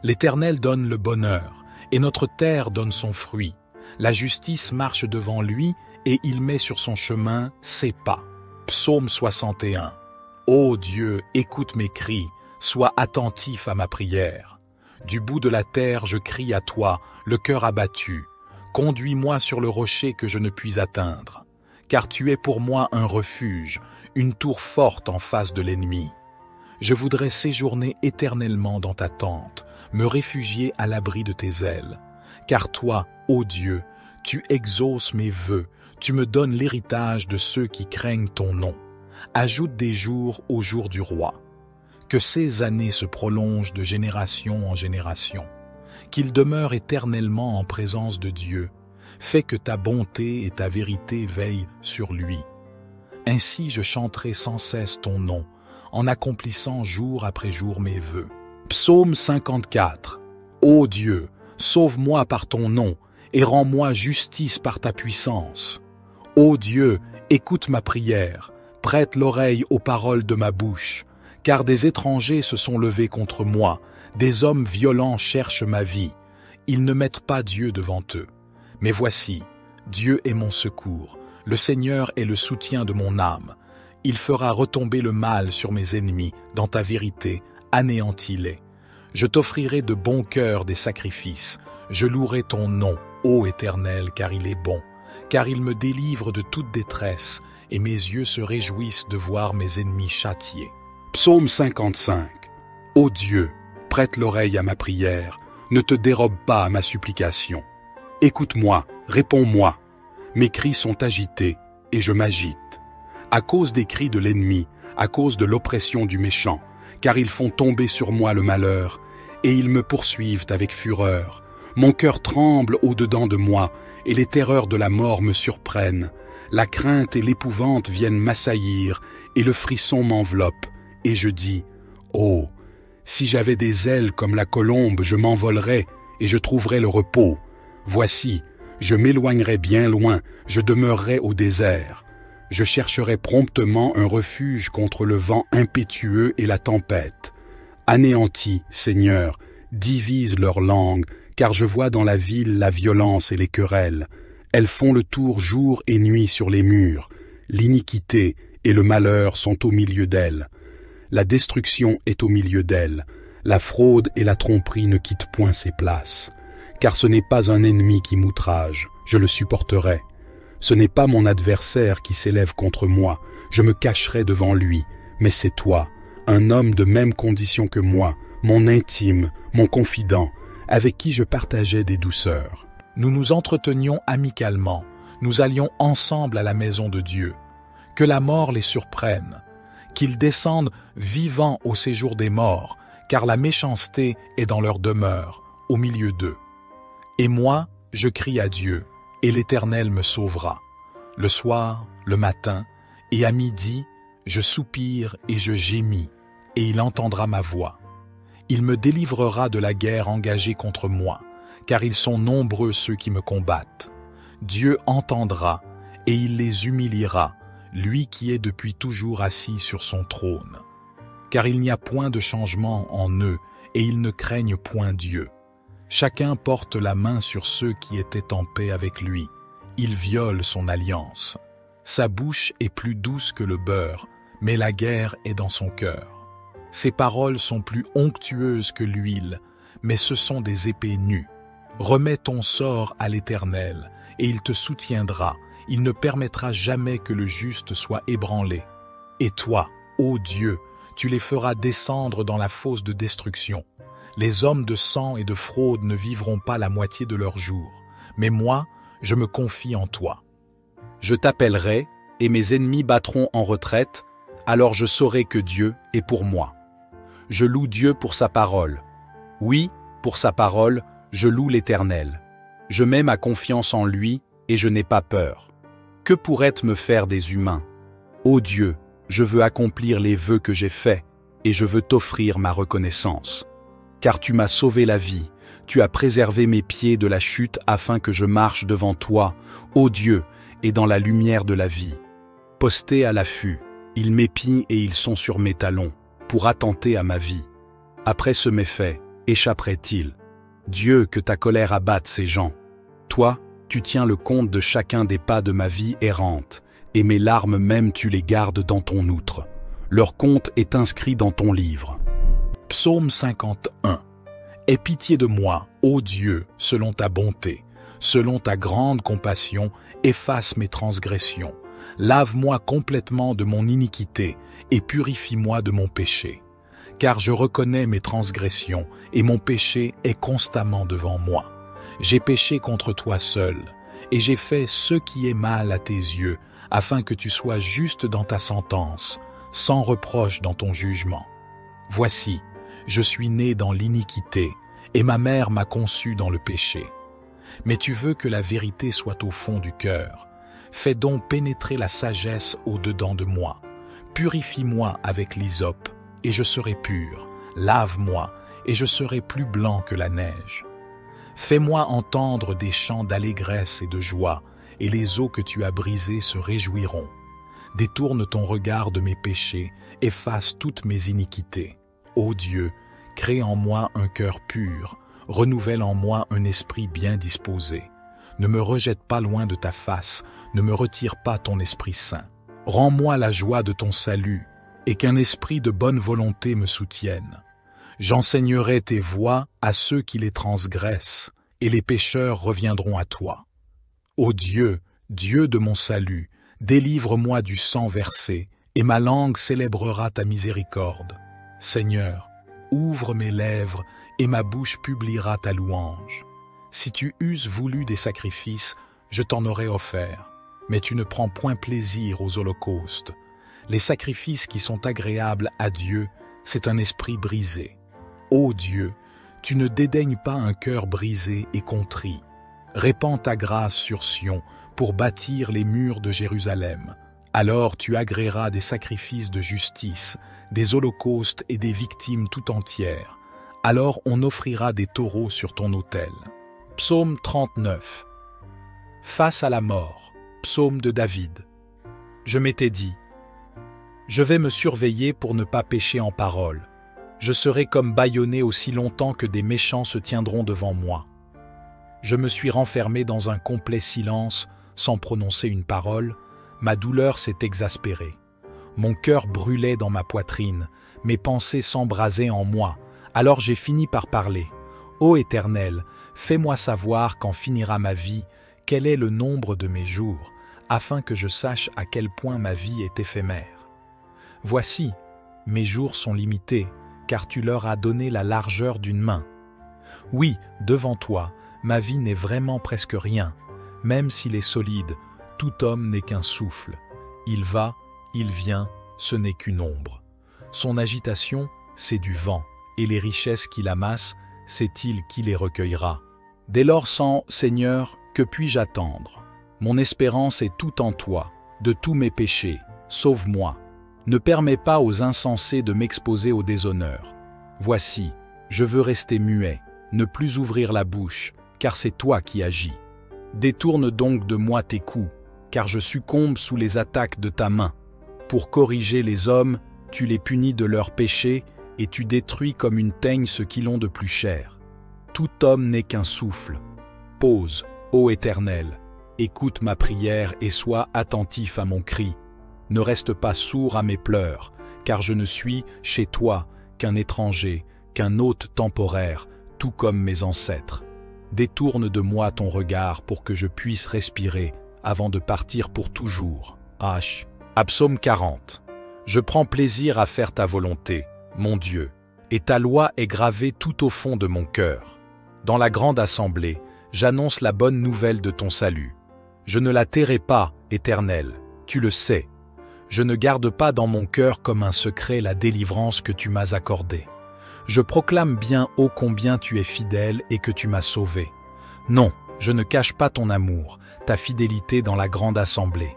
L'Éternel donne le bonheur, et notre terre donne son fruit. La justice marche devant lui, et il met sur son chemin ses pas. Psaume 61. Ô Dieu, écoute mes cris, sois attentif à ma prière. Du bout de la terre, je crie à toi, le cœur abattu. Conduis-moi sur le rocher que je ne puis atteindre. Car tu es pour moi un refuge, une tour forte en face de l'ennemi. Je voudrais séjourner éternellement dans ta tente, me réfugier à l'abri de tes ailes. Car toi, ô Dieu, tu exauces mes vœux, tu me donnes l'héritage de ceux qui craignent ton nom. Ajoute des jours au jour du roi. Que ces années se prolongent de génération en génération. Qu'il demeure éternellement en présence de Dieu. Fais que ta bonté et ta vérité veillent sur lui. Ainsi je chanterai sans cesse ton nom, en accomplissant jour après jour mes vœux. Psaume 54. Ô Dieu, sauve-moi par ton nom, et rends-moi justice par ta puissance. Ô Dieu, écoute ma prière, prête l'oreille aux paroles de ma bouche, car des étrangers se sont levés contre moi, des hommes violents cherchent ma vie. Ils ne mettent pas Dieu devant eux. Mais voici, Dieu est mon secours, le Seigneur est le soutien de mon âme. Il fera retomber le mal sur mes ennemis, dans ta vérité, anéantis-les. Je t'offrirai de bon cœur des sacrifices, je louerai ton nom, ô Éternel, car il est bon, car il me délivre de toute détresse, et mes yeux se réjouissent de voir mes ennemis châtiés. Psaume 55. Ô Dieu, prête l'oreille à ma prière, ne te dérobe pas à ma supplication. Écoute-moi, réponds-moi. Mes cris sont agités, et je m'agite. À cause des cris de l'ennemi, à cause de l'oppression du méchant, car ils font tomber sur moi le malheur, et ils me poursuivent avec fureur. Mon cœur tremble au-dedans de moi, et les terreurs de la mort me surprennent. La crainte et l'épouvante viennent m'assaillir, et le frisson m'enveloppe, et je dis, « Oh, si j'avais des ailes comme la colombe, je m'envolerais, et je trouverais le repos. Voici, je m'éloignerai bien loin, je demeurerai au désert. Je chercherai promptement un refuge contre le vent impétueux et la tempête. Anéantis, Seigneur, divise leur langue, car je vois dans la ville la violence et les querelles. Elles font le tour jour et nuit sur les murs. L'iniquité et le malheur sont au milieu d'elles. La destruction est au milieu d'elles. La fraude et la tromperie ne quittent point ses places. Car ce n'est pas un ennemi qui m'outrage, je le supporterai. Ce n'est pas mon adversaire qui s'élève contre moi, je me cacherai devant lui, mais c'est toi, un homme de même condition que moi, mon intime, mon confident, avec qui je partageais des douceurs. Nous nous entretenions amicalement, nous allions ensemble à la maison de Dieu. Que la mort les surprenne, qu'ils descendent vivants au séjour des morts, car la méchanceté est dans leur demeure, au milieu d'eux. Et moi, je crie à Dieu, et l'Éternel me sauvera. Le soir, le matin, et à midi, je soupire et je gémis, et il entendra ma voix. Il me délivrera de la guerre engagée contre moi, car ils sont nombreux ceux qui me combattent. Dieu entendra, et il les humiliera, lui qui est depuis toujours assis sur son trône. Car il n'y a point de changement en eux, et ils ne craignent point Dieu. Chacun porte la main sur ceux qui étaient en paix avec lui. Il viole son alliance. Sa bouche est plus douce que le beurre, mais la guerre est dans son cœur. Ces paroles sont plus onctueuses que l'huile, mais ce sont des épées nues. Remets ton sort à l'Éternel, et il te soutiendra. Il ne permettra jamais que le juste soit ébranlé. Et toi, ô Dieu, tu les feras descendre dans la fosse de destruction. Les hommes de sang et de fraude ne vivront pas la moitié de leurs jours. Mais moi, je me confie en toi. Je t'appellerai, et mes ennemis battront en retraite, alors je saurai que Dieu est pour moi. Je loue Dieu pour sa parole. Oui, pour sa parole, je loue l'Éternel. Je mets ma confiance en lui, et je n'ai pas peur. Que pourraient me faire des humains? Ô Dieu, je veux accomplir les vœux que j'ai faits, et je veux t'offrir ma reconnaissance. Car tu m'as sauvé la vie, tu as préservé mes pieds de la chute afin que je marche devant toi, ô Dieu, et dans la lumière de la vie. Postés à l'affût, ils m'épient et ils sont sur mes talons, pour attenter à ma vie. Après ce méfait, échapperait-il? Dieu, que ta colère abatte ces gens. Toi, tu tiens le compte de chacun des pas de ma vie errante, et mes larmes même tu les gardes dans ton outre. Leur compte est inscrit dans ton livre. Psaume 51. Aie pitié de moi, ô Dieu, selon ta bonté. Selon ta grande compassion, efface mes transgressions. Lave-moi complètement de mon iniquité et purifie-moi de mon péché. Car je reconnais mes transgressions et mon péché est constamment devant moi. J'ai péché contre toi seul, et j'ai fait ce qui est mal à tes yeux, afin que tu sois juste dans ta sentence, sans reproche dans ton jugement. Voici, je suis né dans l'iniquité, et ma mère m'a conçu dans le péché. Mais tu veux que la vérité soit au fond du cœur. Fais donc pénétrer la sagesse au-dedans de moi. Purifie-moi avec l'hysope, et je serai pur. Lave-moi, et je serai plus blanc que la neige. Fais-moi entendre des chants d'allégresse et de joie, et les eaux que tu as brisées se réjouiront. Détourne ton regard de mes péchés, efface toutes mes iniquités. Ô Dieu, crée en moi un cœur pur, renouvelle en moi un esprit bien disposé. Ne me rejette pas loin de ta face, ne me retire pas ton Esprit Saint. Rends-moi la joie de ton salut, et qu'un esprit de bonne volonté me soutienne. J'enseignerai tes voies à ceux qui les transgressent, et les pécheurs reviendront à toi. Ô Dieu, Dieu de mon salut, délivre-moi du sang versé, et ma langue célébrera ta miséricorde. Seigneur, ouvre mes lèvres, et ma bouche publiera ta louange. Si tu eusses voulu des sacrifices, je t'en aurais offert, mais tu ne prends point plaisir aux holocaustes. Les sacrifices qui sont agréables à Dieu, c'est un esprit brisé. Ô Dieu, tu ne dédaignes pas un cœur brisé et contrit. Répands ta grâce sur Sion pour bâtir les murs de Jérusalem. Alors tu agréeras des sacrifices de justice, des holocaustes et des victimes tout entières. Alors on offrira des taureaux sur ton autel. Psaume 39. Face à la mort. Psaume de David. Je m'étais dit, je vais me surveiller pour ne pas pécher en parole. Je serai comme bâillonné aussi longtemps que des méchants se tiendront devant moi. Je me suis renfermé dans un complet silence, sans prononcer une parole. Ma douleur s'est exaspérée. Mon cœur brûlait dans ma poitrine, mes pensées s'embrasaient en moi. Alors j'ai fini par parler. Ô Éternel, fais-moi savoir quand finira ma vie, quel est le nombre de mes jours, afin que je sache à quel point ma vie est éphémère. Voici, mes jours sont limités, car tu leur as donné la largeur d'une main. Oui, devant toi, ma vie n'est vraiment presque rien. Même s'il est solide, tout homme n'est qu'un souffle. Il va, il vient, ce n'est qu'une ombre. Son agitation, c'est du vent, et les richesses qu'il amasse, c'est il qui les recueillera. Dès lors, Seigneur, que puis-je attendre? Mon espérance est tout en toi, de tous mes péchés, sauve-moi. Ne permets pas aux insensés de m'exposer au déshonneur. Voici, je veux rester muet, ne plus ouvrir la bouche, car c'est toi qui agis. Détourne donc de moi tes coups, car je succombe sous les attaques de ta main. Pour corriger les hommes, tu les punis de leurs péchés, et tu détruis comme une teigne ce qu'ils ont de plus cher. Tout homme n'est qu'un souffle. Pose, ô Éternel, écoute ma prière et sois attentif à mon cri. Ne reste pas sourd à mes pleurs, car je ne suis, chez toi, qu'un étranger, qu'un hôte temporaire, tout comme mes ancêtres. Détourne de moi ton regard pour que je puisse respirer avant de partir pour toujours. H. Psaume 40. Je prends plaisir à faire ta volonté, mon Dieu, et ta loi est gravée tout au fond de mon cœur. Dans la grande assemblée, j'annonce la bonne nouvelle de ton salut. Je ne la tairai pas, Éternel, tu le sais. Je ne garde pas dans mon cœur comme un secret la délivrance que tu m'as accordée. Je proclame bien ô combien tu es fidèle et que tu m'as sauvé. Non, je ne cache pas ton amour, ta fidélité dans la grande assemblée.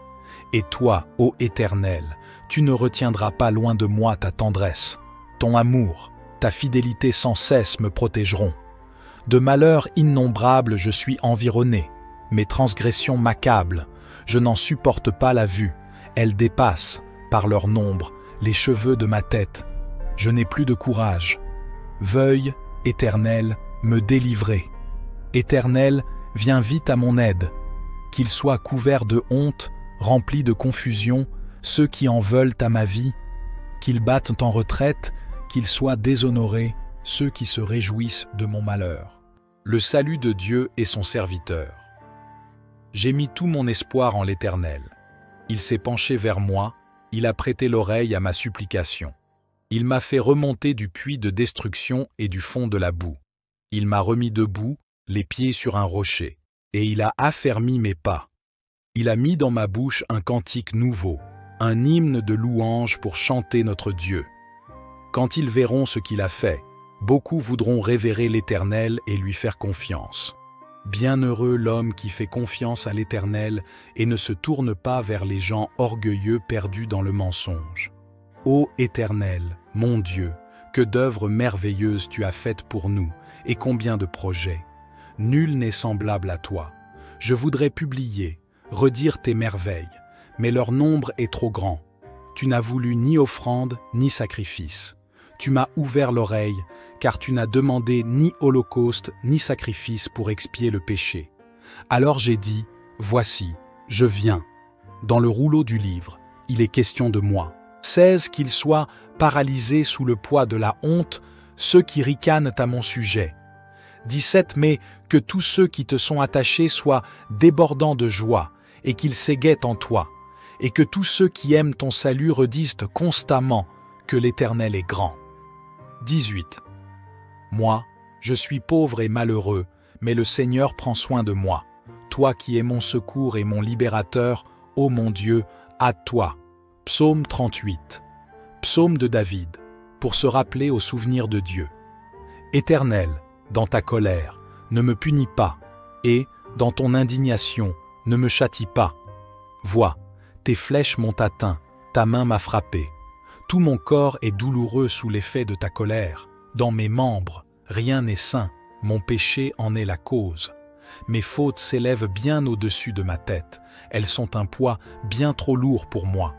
Et toi, ô Éternel, tu ne retiendras pas loin de moi ta tendresse. Ton amour, ta fidélité sans cesse me protégeront. De malheurs innombrables je suis environné. Mes transgressions m'accablent. Je n'en supporte pas la vue. Elles dépassent, par leur nombre, les cheveux de ma tête. Je n'ai plus de courage. Veuille, Éternel, me délivrer. Éternel, viens vite à mon aide. Qu'ils soient couverts de honte, remplis de confusion, ceux qui en veulent à ma vie. Qu'ils battent en retraite, qu'ils soient déshonorés, ceux qui se réjouissent de mon malheur. Le salut de Dieu est son serviteur. J'ai mis tout mon espoir en l'Éternel. Il s'est penché vers moi, il a prêté l'oreille à ma supplication. Il m'a fait remonter du puits de destruction et du fond de la boue. Il m'a remis debout, les pieds sur un rocher, et il a affermi mes pas. Il a mis dans ma bouche un cantique nouveau, un hymne de louange pour chanter notre Dieu. Quand ils verront ce qu'il a fait, beaucoup voudront révérer l'Éternel et lui faire confiance. Bienheureux l'homme qui fait confiance à l'Éternel et ne se tourne pas vers les gens orgueilleux perdus dans le mensonge. Ô Éternel, mon Dieu, que d'œuvres merveilleuses tu as faites pour nous, et combien de projets. Nul n'est semblable à toi. Je voudrais publier, redire tes merveilles, mais leur nombre est trop grand. Tu n'as voulu ni offrande, ni sacrifice. Tu m'as ouvert l'oreille, car tu n'as demandé ni holocauste, ni sacrifice pour expier le péché. Alors j'ai dit, voici, je viens. Dans le rouleau du livre, il est question de moi. 16 qu'ils soient paralysés sous le poids de la honte, ceux qui ricanent à mon sujet. 17 mais que tous ceux qui te sont attachés soient débordants de joie, et qu'ils s'égaient en toi, et que tous ceux qui aiment ton salut redisent constamment que l'Éternel est grand. 18. Moi, je suis pauvre et malheureux, mais le Seigneur prend soin de moi. Toi qui es mon secours et mon libérateur, ô mon Dieu, à toi. Psaume 38. Psaume de David, pour se rappeler au souvenir de Dieu. Éternel, dans ta colère, ne me punis pas, et, dans ton indignation, ne me châtie pas. Vois, tes flèches m'ont atteint, ta main m'a frappé. Tout mon corps est douloureux sous l'effet de ta colère. Dans mes membres, rien n'est sain, mon péché en est la cause. Mes fautes s'élèvent bien au-dessus de ma tête, elles sont un poids bien trop lourd pour moi.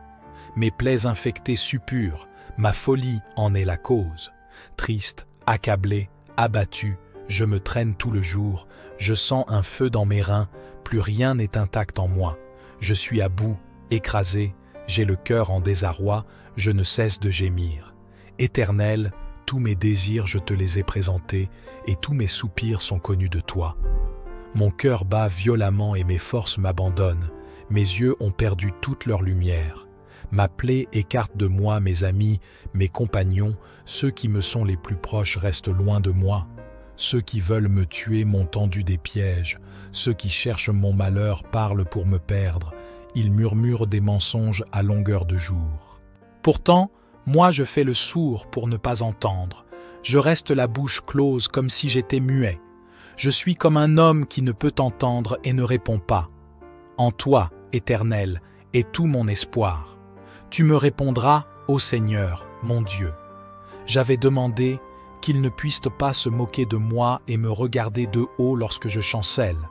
Mes plaies infectées suppurent, ma folie en est la cause. Triste, accablé, abattu, je me traîne tout le jour, je sens un feu dans mes reins, plus rien n'est intact en moi. Je suis à bout, écrasé, j'ai le cœur en désarroi, je ne cesse de gémir. Éternel, tous mes désirs je te les ai présentés, et tous mes soupirs sont connus de toi. Mon cœur bat violemment et mes forces m'abandonnent, mes yeux ont perdu toute leur lumière. Ma plaie écarte de moi mes amis, mes compagnons, ceux qui me sont les plus proches restent loin de moi. Ceux qui veulent me tuer m'ont tendu des pièges, ceux qui cherchent mon malheur parlent pour me perdre, ils murmurent des mensonges à longueur de jour. Pourtant, moi je fais le sourd pour ne pas entendre, je reste la bouche close comme si j'étais muet. Je suis comme un homme qui ne peut entendre et ne répond pas. En toi, Éternel, est tout mon espoir. Tu me répondras, ô Seigneur, mon Dieu. J'avais demandé qu'ils ne puissent pas se moquer de moi et me regarder de haut lorsque je chancelle.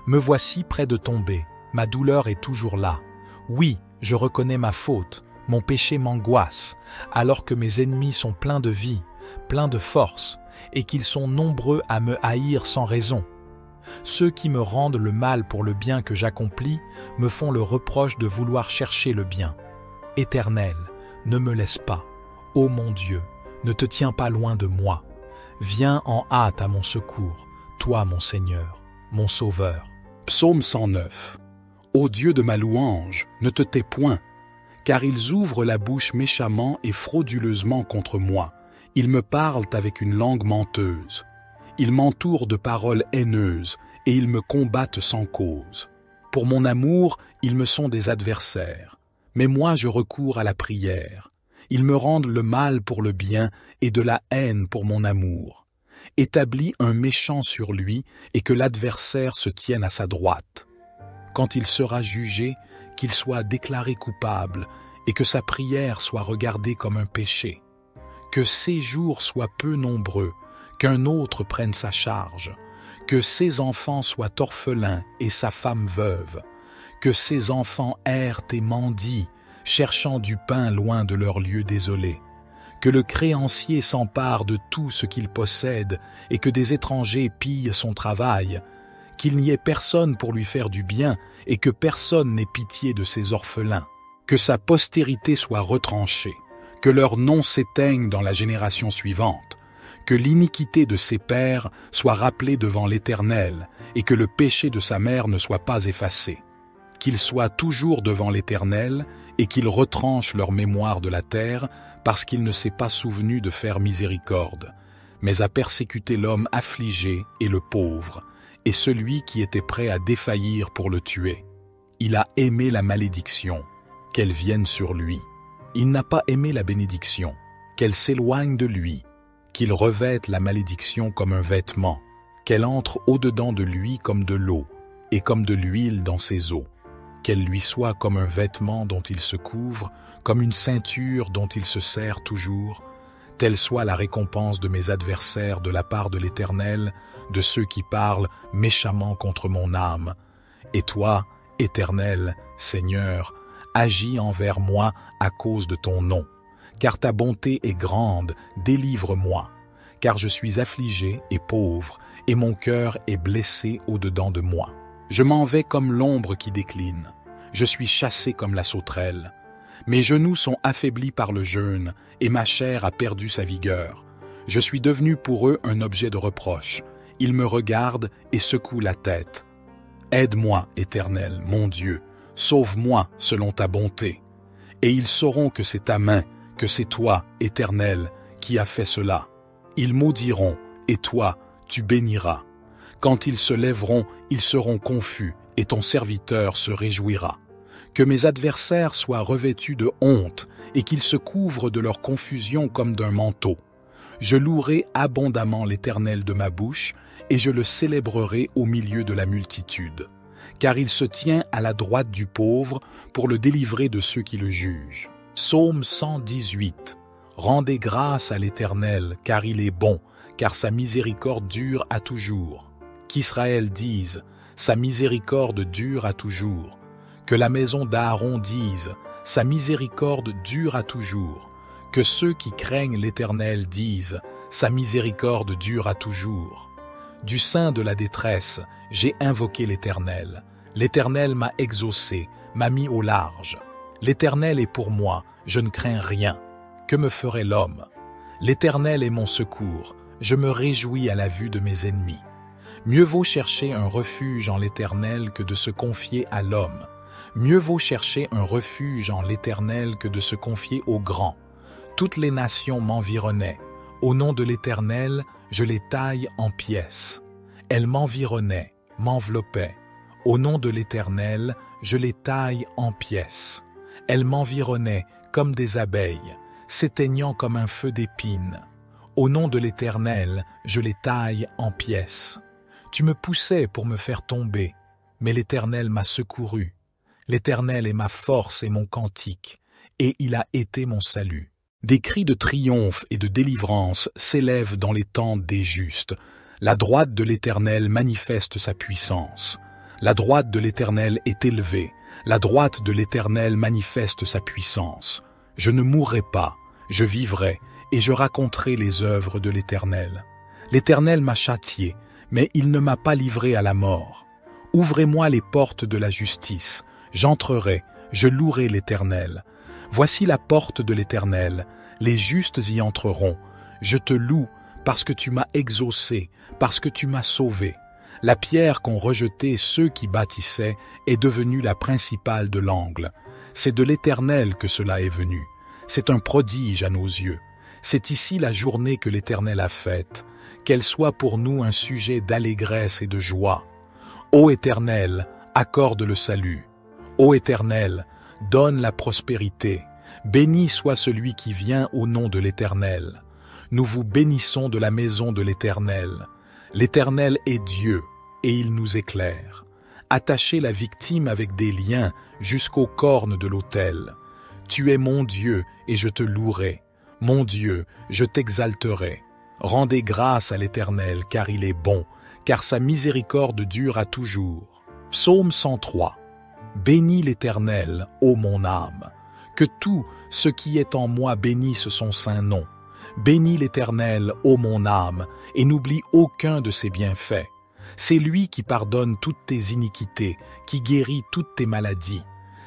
Me voici près de tomber, ma douleur est toujours là. Oui, je reconnais ma faute, mon péché m'angoisse, alors que mes ennemis sont pleins de vie, pleins de force, et qu'ils sont nombreux à me haïr sans raison. Ceux qui me rendent le mal pour le bien que j'accomplis me font le reproche de vouloir chercher le bien. Éternel, ne me laisse pas. Ô mon Dieu, Ne te tiens pas loin de moi. Viens en hâte à mon secours, toi mon Seigneur, mon Sauveur. Psaume 109. Ô Dieu de ma louange, ne te tais point, car ils ouvrent la bouche méchamment et frauduleusement contre moi. Ils me parlent avec une langue menteuse. Ils m'entourent de paroles haineuses, et ils me combattent sans cause. Pour mon amour, ils me sont des adversaires. Mais moi je recours à la prière. Ils me rendent le mal pour le bien et de la haine pour mon amour. Établis un méchant sur lui et que l'adversaire se tienne à sa droite. Quand il sera jugé, qu'il soit déclaré coupable et que sa prière soit regardée comme un péché. Que ses jours soient peu nombreux, qu'un autre prenne sa charge, que ses enfants soient orphelins et sa femme veuve, que ses enfants errent et mendient, cherchant du pain loin de leur lieu désolé, que le créancier s'empare de tout ce qu'il possède et que des étrangers pillent son travail, qu'il n'y ait personne pour lui faire du bien et que personne n'ait pitié de ses orphelins, que sa postérité soit retranchée, que leur nom s'éteigne dans la génération suivante, que l'iniquité de ses pères soit rappelée devant l'Éternel et que le péché de sa mère ne soit pas effacé, qu'il soit toujours devant l'Éternel et qu'il retranche leur mémoire de la terre parce qu'il ne s'est pas souvenu de faire miséricorde, mais a persécuté l'homme affligé et le pauvre, et celui qui était prêt à défaillir pour le tuer. Il a aimé la malédiction, qu'elle vienne sur lui. Il n'a pas aimé la bénédiction, qu'elle s'éloigne de lui, qu'il revête la malédiction comme un vêtement, qu'elle entre au-dedans de lui comme de l'eau, et comme de l'huile dans ses os, qu'elle lui soit comme un vêtement dont il se couvre, comme une ceinture dont il se sert toujours, telle soit la récompense de mes adversaires de la part de l'Éternel, de ceux qui parlent méchamment contre mon âme. Et toi, Éternel, Seigneur, agis envers moi à cause de ton nom. Car ta bonté est grande, délivre-moi. Car je suis affligé et pauvre, et mon cœur est blessé au-dedans de moi. Je m'en vais comme l'ombre qui décline. Je suis chassé comme la sauterelle. Mes genoux sont affaiblis par le jeûne, et ma chair a perdu sa vigueur. Je suis devenu pour eux un objet de reproche. Ils me regardent et secouent la tête. Aide-moi, Éternel, mon Dieu, sauve-moi selon ta bonté. Et ils sauront que c'est ta main, que c'est toi, Éternel, qui as fait cela. Ils maudiront, et toi, tu béniras. Quand ils se lèveront, ils seront confus, et ton serviteur se réjouira. Que mes adversaires soient revêtus de honte, et qu'ils se couvrent de leur confusion comme d'un manteau. Je louerai abondamment l'Éternel de ma bouche, et je le célébrerai au milieu de la multitude. Car il se tient à la droite du pauvre pour le délivrer de ceux qui le jugent. Psaume 118. Rendez grâce à l'Éternel, car il est bon, car sa miséricorde dure à toujours. Qu'Israël dise, sa miséricorde dure à toujours. Que la maison d'Aaron dise, sa miséricorde dure à toujours. Que ceux qui craignent l'Éternel disent, sa miséricorde dure à toujours. Du sein de la détresse, j'ai invoqué l'Éternel. L'Éternel m'a exaucé, m'a mis au large. L'Éternel est pour moi, je ne crains rien. Que me ferait l'homme? L'Éternel est mon secours, je me réjouis à la vue de mes ennemis. Mieux vaut chercher un refuge en l'Éternel que de se confier à l'homme. Mieux vaut chercher un refuge en l'Éternel que de se confier aux grands. Toutes les nations m'environnaient. Au nom de l'Éternel, je les taille en pièces. Elles m'environnaient, m'enveloppaient. Au nom de l'Éternel, je les taille en pièces. Elles m'environnaient comme des abeilles, s'éteignant comme un feu d'épines. Au nom de l'Éternel, je les taille en pièces. Tu me poussais pour me faire tomber, mais l'Éternel m'a secouru. L'Éternel est ma force et mon cantique, et il a été mon salut. Des cris de triomphe et de délivrance s'élèvent dans les tentes des justes. La droite de l'Éternel manifeste sa puissance. La droite de l'Éternel est élevée. La droite de l'Éternel manifeste sa puissance. Je ne mourrai pas, je vivrai, et je raconterai les œuvres de l'Éternel. L'Éternel m'a châtié, mais il ne m'a pas livré à la mort. Ouvrez-moi les portes de la justice. J'entrerai, je louerai l'Éternel. Voici la porte de l'Éternel, les justes y entreront, Je te loue parce que tu m'as exaucé, parce que tu m'as sauvé. La pierre qu'ont rejetée ceux qui bâtissaient est devenue la principale de l'angle. C'est de l'Éternel que cela est venu. C'est un prodige à nos yeux. C'est ici la journée que l'Éternel a faite. Qu'elle soit pour nous un sujet d'allégresse et de joie. Ô Éternel, accorde le salut. Ô Éternel, donne la prospérité. Béni soit celui qui vient au nom de l'Éternel. Nous vous bénissons de la maison de l'Éternel. L'Éternel est Dieu, et il nous éclaire. Attachez la victime avec des liens jusqu'aux cornes de l'autel. Tu es mon Dieu, et je te louerai. Mon Dieu, je t'exalterai. Rendez grâce à l'Éternel, car il est bon, car sa miséricorde dure à toujours. Psaume 103. Bénis l'Éternel, ô mon âme. Que tout ce qui est en moi bénisse son saint nom. Bénis l'Éternel, ô mon âme, et n'oublie aucun de ses bienfaits. C'est lui qui pardonne toutes tes iniquités, qui guérit toutes tes maladies.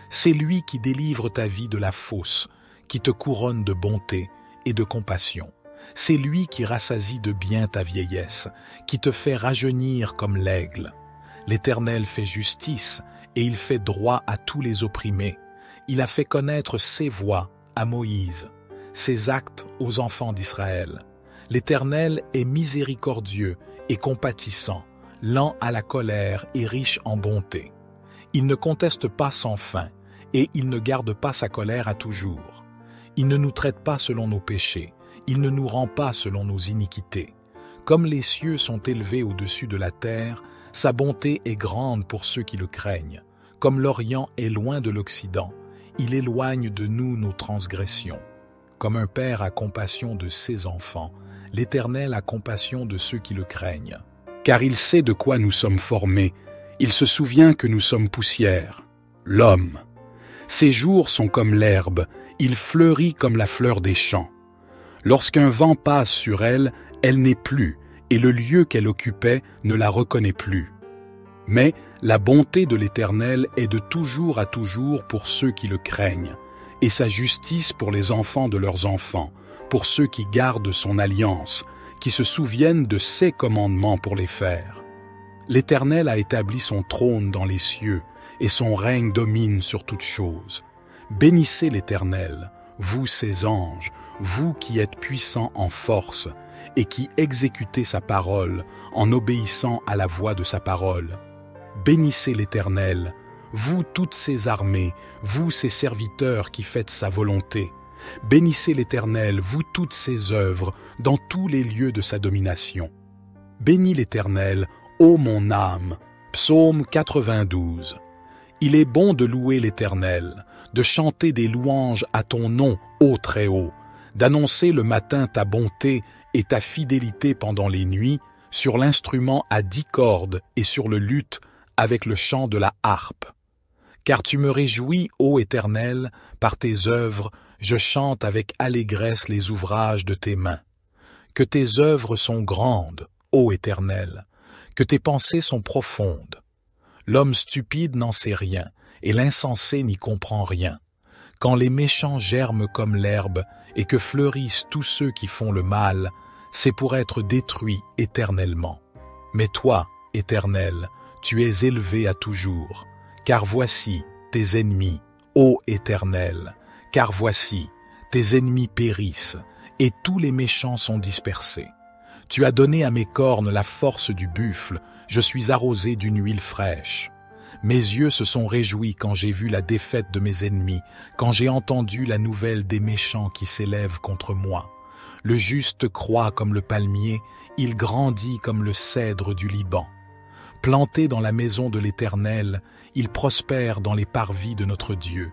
C'est lui qui délivre ta vie de la fosse, qui te couronne de bonté et de compassion. C'est lui qui rassasie de bien ta vieillesse, qui te fait rajeunir comme l'aigle. L'Éternel fait justice, et il fait droit à tous les opprimés. Il a fait connaître ses voies à Moïse, ses actes aux enfants d'Israël. L'Éternel est miséricordieux et compatissant, lent à la colère et riche en bonté. Il ne conteste pas sans fin, et il ne garde pas sa colère à toujours. Il ne nous traite pas selon nos péchés, il ne nous rend pas selon nos iniquités. Comme les cieux sont élevés au-dessus de la terre, sa bonté est grande pour ceux qui le craignent. Comme l'Orient est loin de l'Occident, il éloigne de nous nos transgressions. Comme un père a compassion de ses enfants, l'Éternel a compassion de ceux qui le craignent. Car il sait de quoi nous sommes formés, il se souvient que nous sommes poussière. L'homme. Ses jours sont comme l'herbe, il fleurit comme la fleur des champs. Lorsqu'un vent passe sur elle, elle n'est plus, et le lieu qu'elle occupait ne la reconnaît plus. Mais la bonté de l'Éternel est de toujours à toujours pour ceux qui le craignent, et sa justice pour les enfants de leurs enfants, pour ceux qui gardent son alliance, qui se souviennent de ses commandements pour les faire. L'Éternel a établi son trône dans les cieux, et son règne domine sur toutes choses. Bénissez l'Éternel, vous ses anges, vous qui êtes puissants en force, et qui exécutez sa parole en obéissant à la voix de sa parole. Bénissez l'Éternel, vous toutes ses armées, vous ses serviteurs qui faites sa volonté. Bénissez l'Éternel, vous toutes ses œuvres, dans tous les lieux de sa domination. Bénis l'Éternel, ô mon âme. Psaume 92. Il est bon de louer l'Éternel, de chanter des louanges à ton nom, ô Très-Haut, d'annoncer le matin ta bonté et ta fidélité pendant les nuits, sur l'instrument à 10 cordes et sur le luth avec le chant de la harpe. Car tu me réjouis, ô Éternel, par tes œuvres, je chante avec allégresse les ouvrages de tes mains. Que tes œuvres sont grandes, ô Éternel, que tes pensées sont profondes. L'homme stupide n'en sait rien, et l'insensé n'y comprend rien. Quand les méchants germent comme l'herbe, et que fleurissent tous ceux qui font le mal, c'est pour être détruits éternellement. Mais toi, Éternel, tu es élevé à toujours, car voici tes ennemis, ô Éternel, car voici tes ennemis périssent, et tous les méchants sont dispersés. Tu as donné à mes cornes la force du buffle, je suis arrosé d'une huile fraîche. Mes yeux se sont réjouis quand j'ai vu la défaite de mes ennemis, quand j'ai entendu la nouvelle des méchants qui s'élèvent contre moi. Le juste croît comme le palmier, il grandit comme le cèdre du Liban. Planté dans la maison de l'Éternel, il prospère dans les parvis de notre Dieu.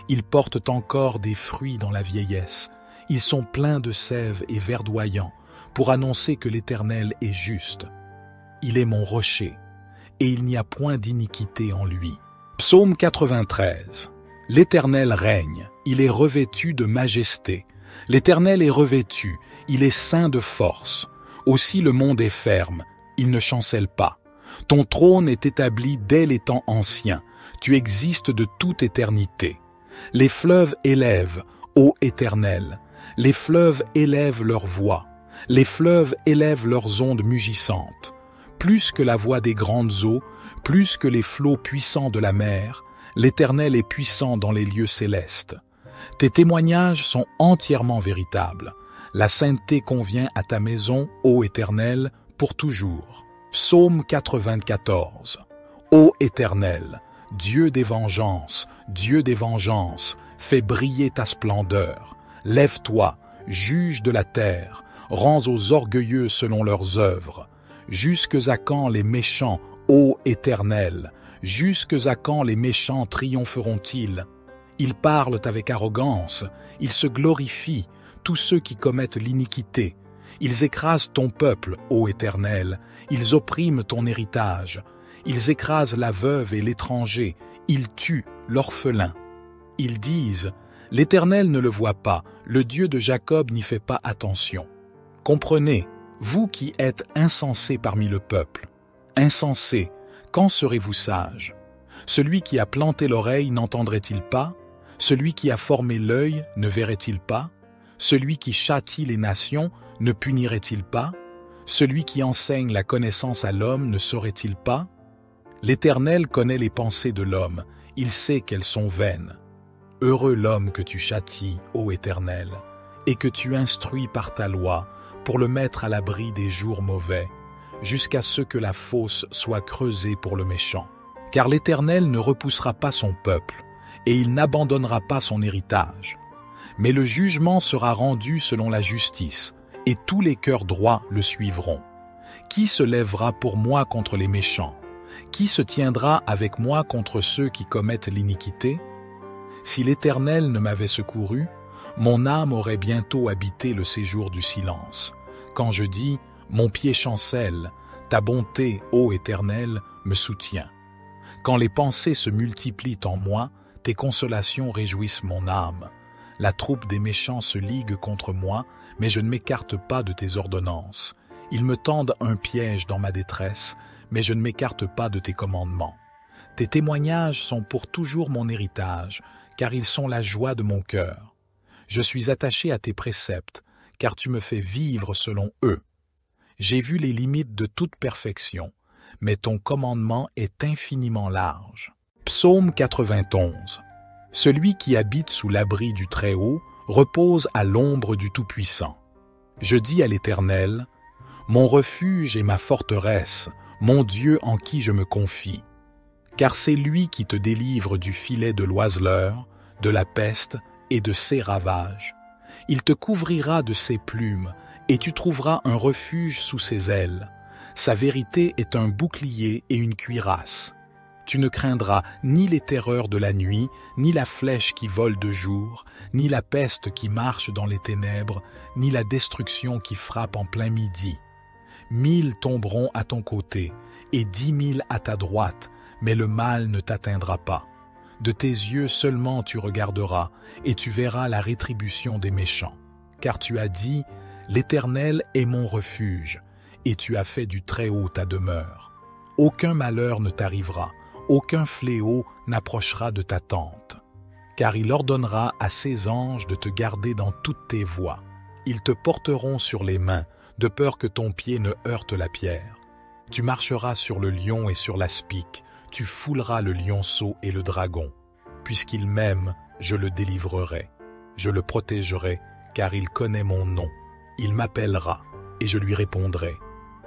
Ils portent encore des fruits dans la vieillesse. Ils sont pleins de sève et verdoyants, pour annoncer que l'Éternel est juste. Il est mon rocher, et il n'y a point d'iniquité en lui. Psaume 93. L'Éternel règne, il est revêtu de majesté. L'Éternel est revêtu, il est ceint de force. Aussi le monde est ferme, il ne chancelle pas. Ton trône est établi dès les temps anciens, tu existes de toute éternité. Les fleuves élèvent, ô Éternel, les fleuves élèvent leur voix. Les fleuves élèvent leurs ondes mugissantes. Plus que la voix des grandes eaux, plus que les flots puissants de la mer, l'Éternel est puissant dans les lieux célestes. Tes témoignages sont entièrement véritables. La sainteté convient à ta maison, ô Éternel, pour toujours. Psaume 94. Ô Éternel, Dieu des vengeances, fais briller ta splendeur. Lève-toi, juge de la terre, rends aux orgueilleux selon leurs œuvres. Jusques à quand les méchants, ô Éternel, jusques à quand les méchants triompheront-ils? Ils parlent avec arrogance, ils se glorifient, tous ceux qui commettent l'iniquité. Ils écrasent ton peuple, ô Éternel, ils oppriment ton héritage. Ils écrasent la veuve et l'étranger, ils tuent l'orphelin. Ils disent, l'Éternel ne le voit pas, le Dieu de Jacob n'y fait pas attention. Comprenez, vous qui êtes insensés parmi le peuple. Insensés, quand serez-vous sages? Celui qui a planté l'oreille n'entendrait-il pas? Celui qui a formé l'œil ne verrait-il pas? Celui qui châtie les nations ne punirait-il pas? Celui qui enseigne la connaissance à l'homme ne saurait-il pas? L'Éternel connaît les pensées de l'homme, il sait qu'elles sont vaines. Heureux l'homme que tu châties, ô Éternel, et que tu instruis par ta loi, pour le mettre à l'abri des jours mauvais, jusqu'à ce que la fosse soit creusée pour le méchant. Car l'Éternel ne repoussera pas son peuple, et il n'abandonnera pas son héritage. Mais le jugement sera rendu selon la justice, et tous les cœurs droits le suivront. Qui se lèvera pour moi contre les méchants? Qui se tiendra avec moi contre ceux qui commettent l'iniquité? Si l'Éternel ne m'avait secouru, mon âme aurait bientôt habité le séjour du silence. Quand je dis « Mon pied chancelle », ta bonté, ô Éternel, me soutient. Quand les pensées se multiplient en moi, tes consolations réjouissent mon âme. La troupe des méchants se ligue contre moi, mais je ne m'écarte pas de tes ordonnances. Ils me tendent un piège dans ma détresse, mais je ne m'écarte pas de tes commandements. Tes témoignages sont pour toujours mon héritage, car ils sont la joie de mon cœur. Je suis attaché à tes préceptes, car tu me fais vivre selon eux. J'ai vu les limites de toute perfection, mais ton commandement est infiniment large. Psaume 91. Celui qui habite sous l'abri du Très-Haut repose à l'ombre du Tout-Puissant. Je dis à l'Éternel, « Mon refuge et ma forteresse, mon Dieu en qui je me confie. » Car c'est lui qui te délivre du filet de l'oiseleur, de la peste et de ses ravages. Il te couvrira de ses plumes, et tu trouveras un refuge sous ses ailes. Sa vérité est un bouclier et une cuirasse. Tu ne craindras ni les terreurs de la nuit, ni la flèche qui vole de jour, ni la peste qui marche dans les ténèbres, ni la destruction qui frappe en plein midi. 1000 tomberont à ton côté, et 10 000 à ta droite, mais le mal ne t'atteindra pas. De tes yeux seulement tu regarderas, et tu verras la rétribution des méchants. Car tu as dit, « L'Éternel est mon refuge », et tu as fait du Très-Haut ta demeure. Aucun malheur ne t'arrivera, aucun fléau n'approchera de ta tente. Car il ordonnera à ses anges de te garder dans toutes tes voies. Ils te porteront sur les mains, de peur que ton pied ne heurte la pierre. Tu marcheras sur le lion et sur l'aspic, tu fouleras le lionceau et le dragon. Puisqu'il m'aime, je le délivrerai. Je le protégerai, car il connaît mon nom. Il m'appellera, et je lui répondrai.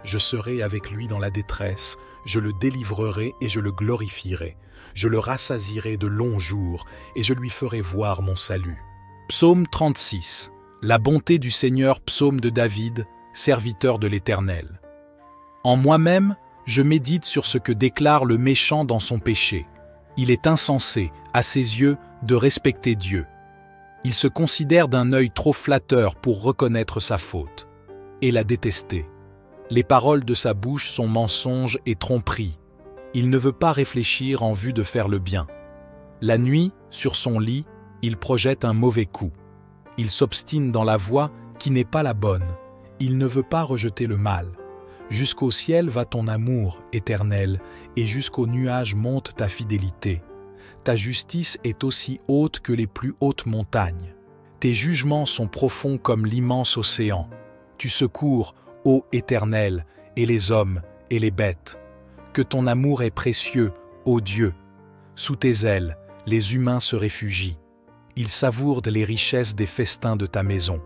Je serai avec lui dans la détresse, je le délivrerai et je le glorifierai. Je le rassasierai de longs jours, et je lui ferai voir mon salut. Psaume 36. La bonté du Seigneur, psaume de David, serviteur de l'Éternel. En moi-même, je médite sur ce que déclare le méchant dans son péché. Il est insensé, à ses yeux, de respecter Dieu. Il se considère d'un œil trop flatteur pour reconnaître sa faute, et la détester. Les paroles de sa bouche sont mensonges et tromperies. Il ne veut pas réfléchir en vue de faire le bien. La nuit, sur son lit, il projette un mauvais coup. Il s'obstine dans la voie qui n'est pas la bonne. Il ne veut pas rejeter le mal. Jusqu'au ciel va ton amour, Éternel, et jusqu'aux nuages monte ta fidélité. Ta justice est aussi haute que les plus hautes montagnes. Tes jugements sont profonds comme l'immense océan. Tu secours, ô Éternel, et les hommes et les bêtes. Que ton amour est précieux, ô Dieu. Sous tes ailes, les humains se réfugient. Ils savourent les richesses des festins de ta maison.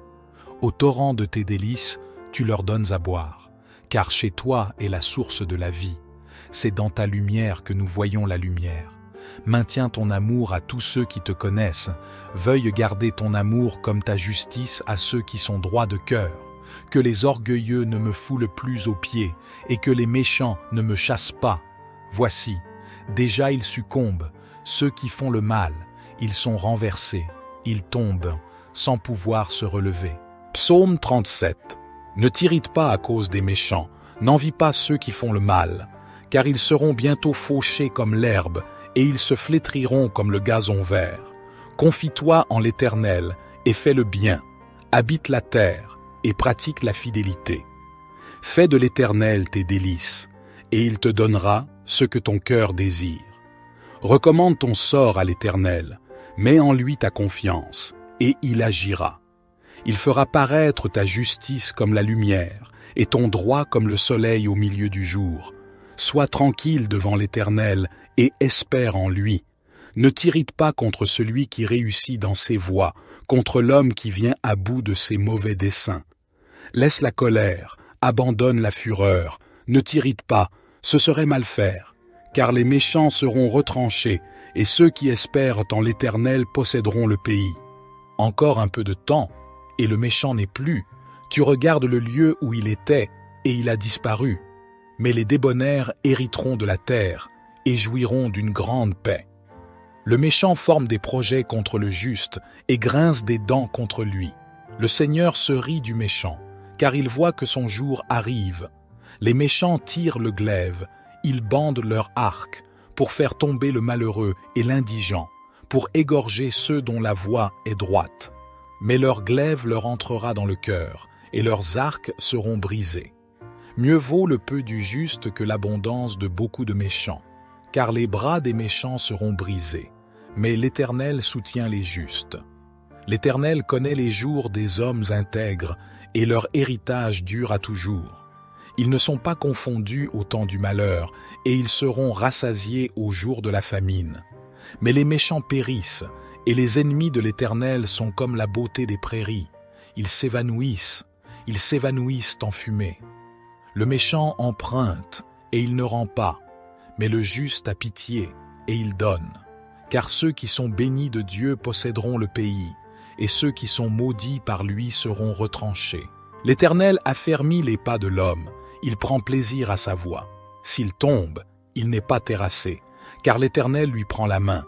Au torrent de tes délices, tu leur donnes à boire, car chez toi est la source de la vie. C'est dans ta lumière que nous voyons la lumière. Maintiens ton amour à tous ceux qui te connaissent. Veuille garder ton amour comme ta justice à ceux qui sont droits de cœur. Que les orgueilleux ne me foulent plus aux pieds, et que les méchants ne me chassent pas. Voici, déjà ils succombent, ceux qui font le mal, ils sont renversés, ils tombent, sans pouvoir se relever. Psaume 37. Ne t'irrite pas à cause des méchants, n'envie pas ceux qui font le mal, car ils seront bientôt fauchés comme l'herbe, et ils se flétriront comme le gazon vert. Confie-toi en l'Éternel, et fais le bien, habite la terre, et pratique la fidélité. Fais de l'Éternel tes délices, et il te donnera ce que ton cœur désire. Recommande ton sort à l'Éternel, mets en lui ta confiance, et il agira. Il fera paraître ta justice comme la lumière, et ton droit comme le soleil au milieu du jour. Sois tranquille devant l'Éternel, et espère en lui. Ne t'irrite pas contre celui qui réussit dans ses voies, contre l'homme qui vient à bout de ses mauvais desseins. Laisse la colère, abandonne la fureur, ne t'irrite pas, ce serait mal faire, car les méchants seront retranchés, et ceux qui espèrent en l'Éternel posséderont le pays. Encore un peu de temps, et le méchant n'est plus. Tu regardes le lieu où il était, et il a disparu. Mais les débonnaires hériteront de la terre, et jouiront d'une grande paix. Le méchant forme des projets contre le juste, et grince des dents contre lui. Le Seigneur se rit du méchant, car il voit que son jour arrive. Les méchants tirent le glaive, ils bandent leur arc, pour faire tomber le malheureux et l'indigent, pour égorger ceux dont la voie est droite. Mais leur glaive leur entrera dans le cœur, et leurs arcs seront brisés. Mieux vaut le peu du juste que l'abondance de beaucoup de méchants, car les bras des méchants seront brisés, mais l'Éternel soutient les justes. L'Éternel connaît les jours des hommes intègres, et leur héritage dure à toujours. Ils ne sont pas confondus au temps du malheur, et ils seront rassasiés au jour de la famine. Mais les méchants périssent, et les ennemis de l'Éternel sont comme la beauté des prairies. Ils s'évanouissent en fumée. Le méchant emprunte, et il ne rend pas, mais le juste a pitié, et il donne. Car ceux qui sont bénis de Dieu posséderont le pays, et ceux qui sont maudits par lui seront retranchés. L'Éternel affermit les pas de l'homme, il prend plaisir à sa voie. S'il tombe, il n'est pas terrassé, car l'Éternel lui prend la main.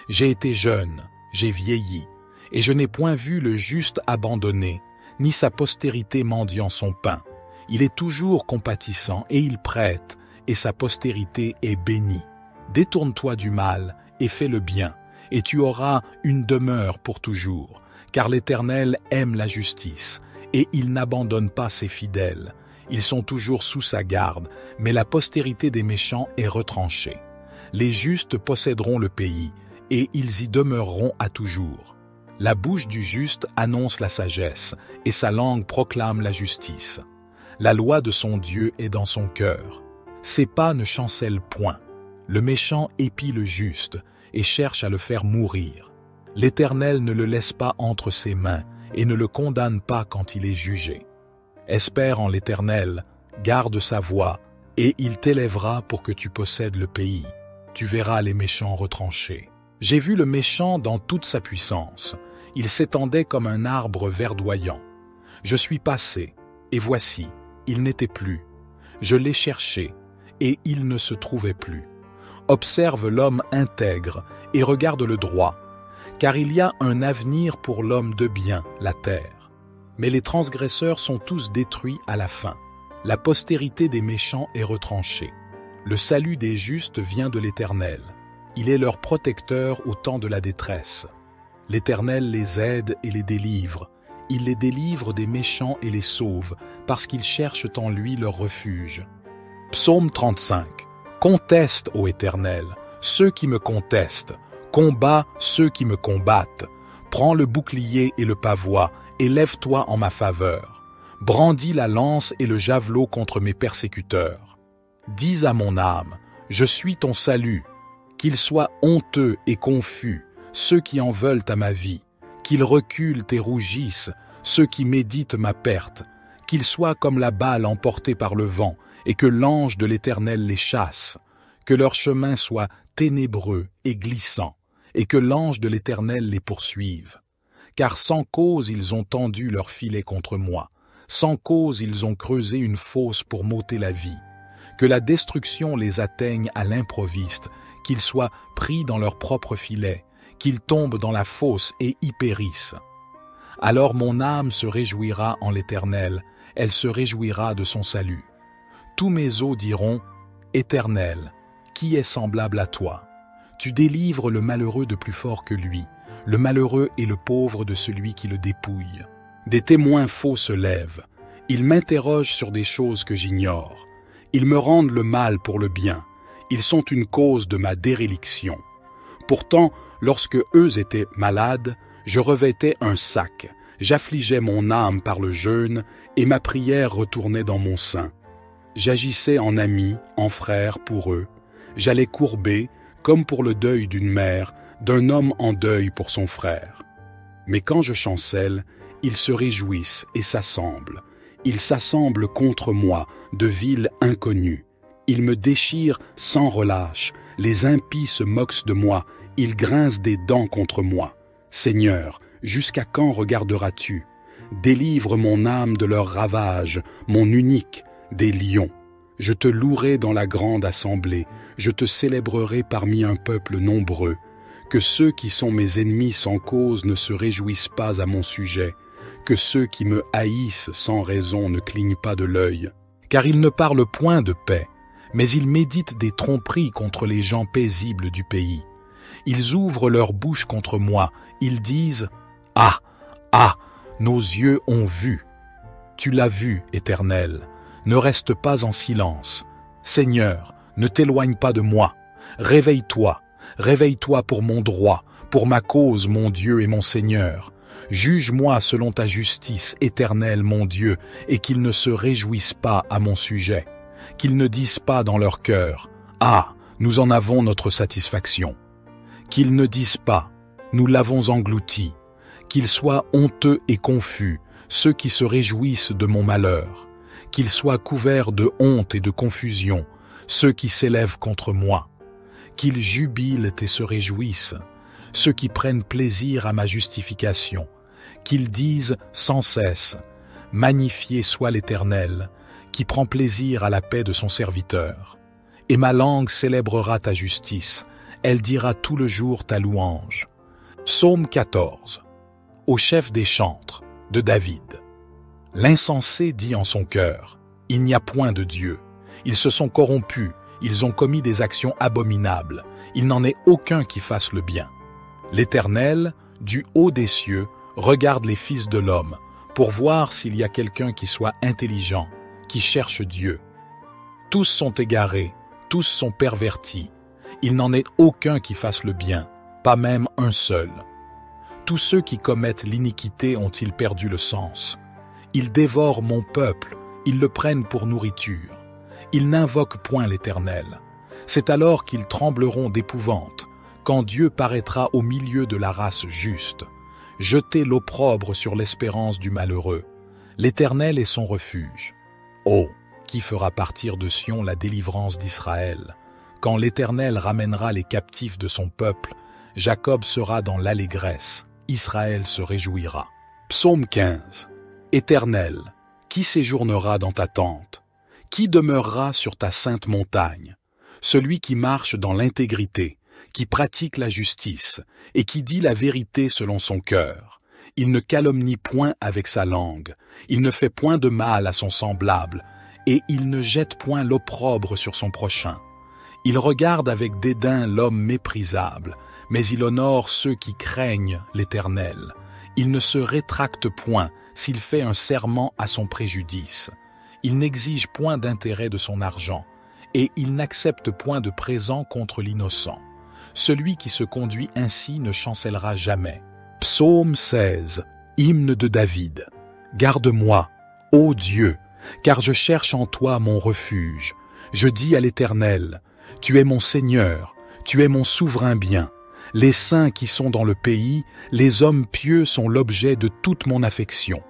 J'ai été jeune, j'ai vieilli, et je n'ai point vu le juste abandonné, ni sa postérité mendiant son pain. Il est toujours compatissant, et il prête, et sa postérité est bénie. Détourne-toi du mal, et fais le bien, et tu auras une demeure pour toujours, car l'Éternel aime la justice, et il n'abandonne pas ses fidèles. Ils sont toujours sous sa garde, mais la postérité des méchants est retranchée. Les justes posséderont le pays, et ils y demeureront à toujours. La bouche du juste annonce la sagesse, et sa langue proclame la justice. La loi de son Dieu est dans son cœur. Ses pas ne chancellent point. Le méchant épie le juste, et cherche à le faire mourir. L'Éternel ne le laisse pas entre ses mains, et ne le condamne pas quand il est jugé. Espère en l'Éternel, garde sa voie, et il t'élèvera pour que tu possèdes le pays. Tu verras les méchants retranchés. J'ai vu le méchant dans toute sa puissance. Il s'étendait comme un arbre verdoyant. Je suis passé, et voici, il n'était plus. Je l'ai cherché, et il ne se trouvait plus. Observe l'homme intègre, et regarde le droit, car il y a un avenir pour l'homme de bien, la terre. Mais les transgresseurs sont tous détruits à la fin. La postérité des méchants est retranchée. Le salut des justes vient de l'Éternel. Il est leur protecteur au temps de la détresse. L'Éternel les aide et les délivre. Il les délivre des méchants et les sauve, parce qu'ils cherchent en lui leur refuge. Psaume 35. Conteste, ô Éternel, ceux qui me contestent. Combat ceux qui me combattent. Prends le bouclier et le pavois, et lève-toi en ma faveur. Brandis la lance et le javelot contre mes persécuteurs. Dis à mon âme, je suis ton salut. Qu'ils soient honteux et confus, ceux qui en veulent à ma vie. Qu'ils reculent et rougissent, ceux qui méditent ma perte. Qu'ils soient comme la balle emportée par le vent, et que l'ange de l'Éternel les chasse. Que leur chemin soit ténébreux et glissant, et que l'ange de l'Éternel les poursuive. Car sans cause ils ont tendu leur filet contre moi, sans cause ils ont creusé une fosse pour m'ôter la vie. Que la destruction les atteigne à l'improviste, qu'ils soient pris dans leur propre filet, qu'ils tombent dans la fosse et y périssent. Alors mon âme se réjouira en l'Éternel, elle se réjouira de son salut. Tous mes os diront, Éternel, qui est semblable à toi? Tu délivres le malheureux de plus fort que lui, le malheureux et le pauvre de celui qui le dépouille. Des témoins faux se lèvent, ils m'interrogent sur des choses que j'ignore. Ils me rendent le mal pour le bien, ils sont une cause de ma déréliction. Pourtant, lorsque eux étaient malades, je revêtais un sac, j'affligeais mon âme par le jeûne, et ma prière retournait dans mon sein. J'agissais en ami, en frère pour eux. J'allais courber, comme pour le deuil d'une mère, d'un homme en deuil pour son frère. Mais quand je chancelle, ils se réjouissent et s'assemblent. Ils s'assemblent contre moi, de villes inconnues. Ils me déchirent sans relâche. Les impies se moquent de moi. Ils grincent des dents contre moi. Seigneur, jusqu'à quand regarderas-tu? Délivre mon âme de leurs ravages, mon unique, des lions. Je te louerai dans la grande assemblée, je te célébrerai parmi un peuple nombreux. Que ceux qui sont mes ennemis sans cause ne se réjouissent pas à mon sujet, que ceux qui me haïssent sans raison ne clignent pas de l'œil. Car ils ne parlent point de paix, mais ils méditent des tromperies contre les gens paisibles du pays. Ils ouvrent leur bouche contre moi, ils disent « Ah, ah, nos yeux ont vu !» Tu l'as vu, Éternel. Ne reste pas en silence. Seigneur, ne t'éloigne pas de moi. Réveille-toi, réveille-toi pour mon droit, pour ma cause, mon Dieu et mon Seigneur. Juge-moi selon ta justice, Éternel, mon Dieu, et qu'ils ne se réjouissent pas à mon sujet. Qu'ils ne disent pas dans leur cœur, « Ah, nous en avons notre satisfaction. » Qu'ils ne disent pas, « Nous l'avons englouti. » Qu'ils soient honteux et confus, ceux qui se réjouissent de mon malheur. Qu'ils soient couverts de honte et de confusion, ceux qui s'élèvent contre moi. Qu'ils jubilent et se réjouissent, ceux qui prennent plaisir à ma justification. Qu'ils disent sans cesse, « Magnifié soit l'Éternel, qui prend plaisir à la paix de son serviteur. » Et ma langue célébrera ta justice, elle dira tout le jour ta louange. Psaume 14. Au chef des chantres, de David. L'insensé dit en son cœur, « Il n'y a point de Dieu. Ils se sont corrompus, ils ont commis des actions abominables. Il n'en est aucun qui fasse le bien. L'Éternel, du haut des cieux, regarde les fils de l'homme, pour voir s'il y a quelqu'un qui soit intelligent, qui cherche Dieu. Tous sont égarés, tous sont pervertis. Il n'en est aucun qui fasse le bien, pas même un seul. Tous ceux qui commettent l'iniquité ont-ils perdu le sens? Ils dévorent mon peuple, ils le prennent pour nourriture. Ils n'invoquent point l'Éternel. C'est alors qu'ils trembleront d'épouvante, quand Dieu paraîtra au milieu de la race juste. Jetez l'opprobre sur l'espérance du malheureux. L'Éternel est son refuge. Oh, qui fera partir de Sion la délivrance d'Israël? Quand l'Éternel ramènera les captifs de son peuple, Jacob sera dans l'allégresse, Israël se réjouira. Psaume 15. Éternel, qui séjournera dans ta tente? Qui demeurera sur ta sainte montagne? Celui qui marche dans l'intégrité, qui pratique la justice, et qui dit la vérité selon son cœur. Il ne calomnie point avec sa langue, il ne fait point de mal à son semblable, et il ne jette point l'opprobre sur son prochain. Il regarde avec dédain l'homme méprisable, mais il honore ceux qui craignent l'Éternel. Il ne se rétracte point s'il fait un serment à son préjudice. Il n'exige point d'intérêt de son argent, et il n'accepte point de présent contre l'innocent. Celui qui se conduit ainsi ne chancellera jamais. Psaume 16, hymne de David. Garde-moi, Ô Dieu, car je cherche en toi mon refuge. Je dis à l'Éternel, tu es mon Seigneur, tu es mon souverain bien. Les saints qui sont dans le pays, les hommes pieux sont l'objet de toute mon affection.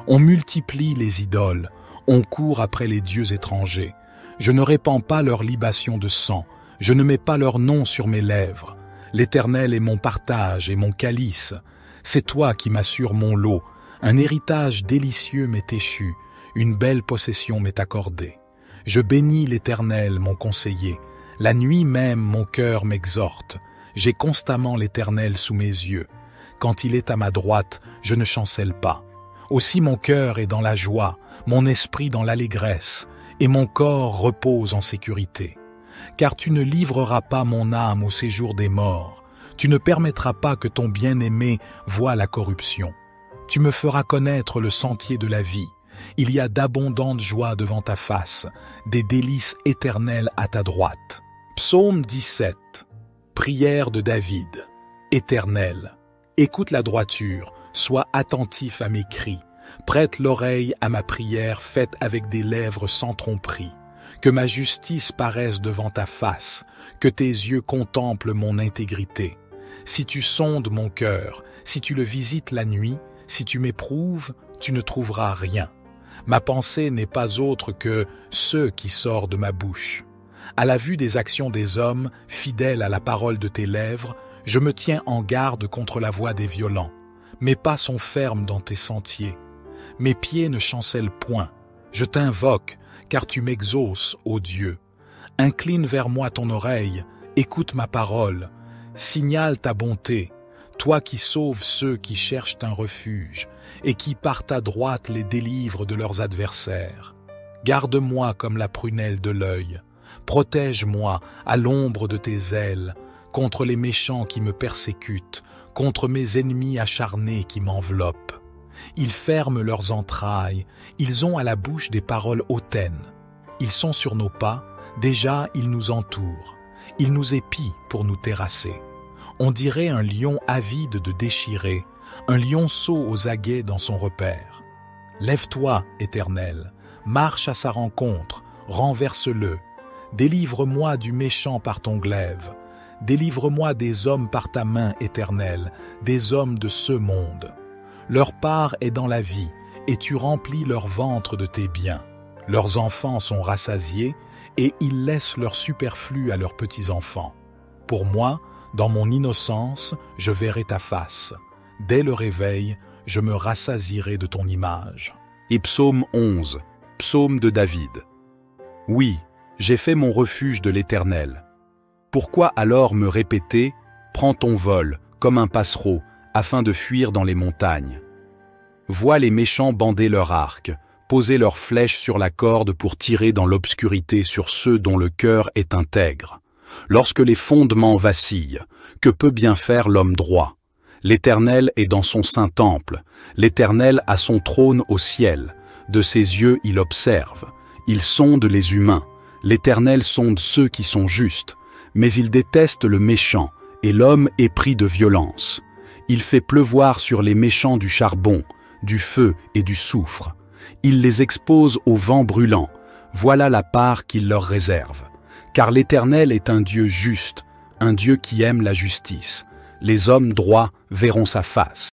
On multiplie les idoles, on court après les dieux étrangers. Je ne répands pas leur libation de sang, je ne mets pas leur nom sur mes lèvres. L'Éternel est mon partage et mon calice. C'est toi qui m'assures mon lot. Un héritage délicieux m'est échu, une belle possession m'est accordée. Je bénis l'Éternel, mon conseiller. La nuit même, mon cœur m'exhorte. J'ai constamment l'Éternel sous mes yeux. Quand il est à ma droite, je ne chancelle pas. Aussi mon cœur est dans la joie, mon esprit dans l'allégresse, et mon corps repose en sécurité. Car tu ne livreras pas mon âme au séjour des morts. Tu ne permettras pas que ton bien-aimé voie la corruption. Tu me feras connaître le sentier de la vie. Il y a d'abondantes joies devant ta face, des délices éternelles à ta droite. Psaume 17. Prière de David. Éternel, écoute la droiture, sois attentif à mes cris. Prête l'oreille à ma prière faite avec des lèvres sans tromperie. Que ma justice paraisse devant ta face, que tes yeux contemplent mon intégrité. Si tu sondes mon cœur, si tu le visites la nuit, si tu m'éprouves, tu ne trouveras rien. Ma pensée n'est pas autre que ce qui sort de ma bouche. À la vue des actions des hommes, fidèles à la parole de tes lèvres, je me tiens en garde contre la voix des violents. Mes pas sont fermes dans tes sentiers. Mes pieds ne chancellent point. Je t'invoque, car tu m'exauces, ô Dieu. Incline vers moi ton oreille, écoute ma parole. Signale ta bonté, toi qui sauves ceux qui cherchent un refuge et qui par ta droite les délivres de leurs adversaires. Garde-moi comme la prunelle de l'œil. Protège-moi à l'ombre de tes ailes, contre les méchants qui me persécutent, contre mes ennemis acharnés qui m'enveloppent. Ils ferment leurs entrailles, ils ont à la bouche des paroles hautaines. Ils sont sur nos pas, déjà ils nous entourent. Ils nous épient pour nous terrasser. On dirait un lion avide de déchirer, un lionceau aux aguets dans son repère. Lève-toi, Éternel, marche à sa rencontre, renverse-le. Délivre-moi du méchant par ton glaive. Délivre-moi des hommes par ta main, Éternelle, des hommes de ce monde. Leur part est dans la vie, et tu remplis leur ventre de tes biens. Leurs enfants sont rassasiés, et ils laissent leur superflu à leurs petits-enfants. Pour moi, dans mon innocence, je verrai ta face. Dès le réveil, je me rassasierai de ton image. Et psaume 11, psaume de David. Oui, j'ai fait mon refuge de l'Éternel. Pourquoi alors me répéter « Prends ton vol, comme un passereau, afin de fuir dans les montagnes » Vois les méchants bander leur arc, poser leurs flèches sur la corde pour tirer dans l'obscurité sur ceux dont le cœur est intègre. Lorsque les fondements vacillent, que peut bien faire l'homme droit? L'Éternel est dans son saint temple, l'Éternel a son trône au ciel, de ses yeux il observe, il sonde les humains, l'Éternel sonde ceux qui sont justes, mais il déteste le méchant, et l'homme est pris de violence. Il fait pleuvoir sur les méchants du charbon, du feu et du soufre. Il les expose au vent brûlant, voilà la part qu'il leur réserve. Car l'Éternel est un Dieu juste, un Dieu qui aime la justice. Les hommes droits verront sa face.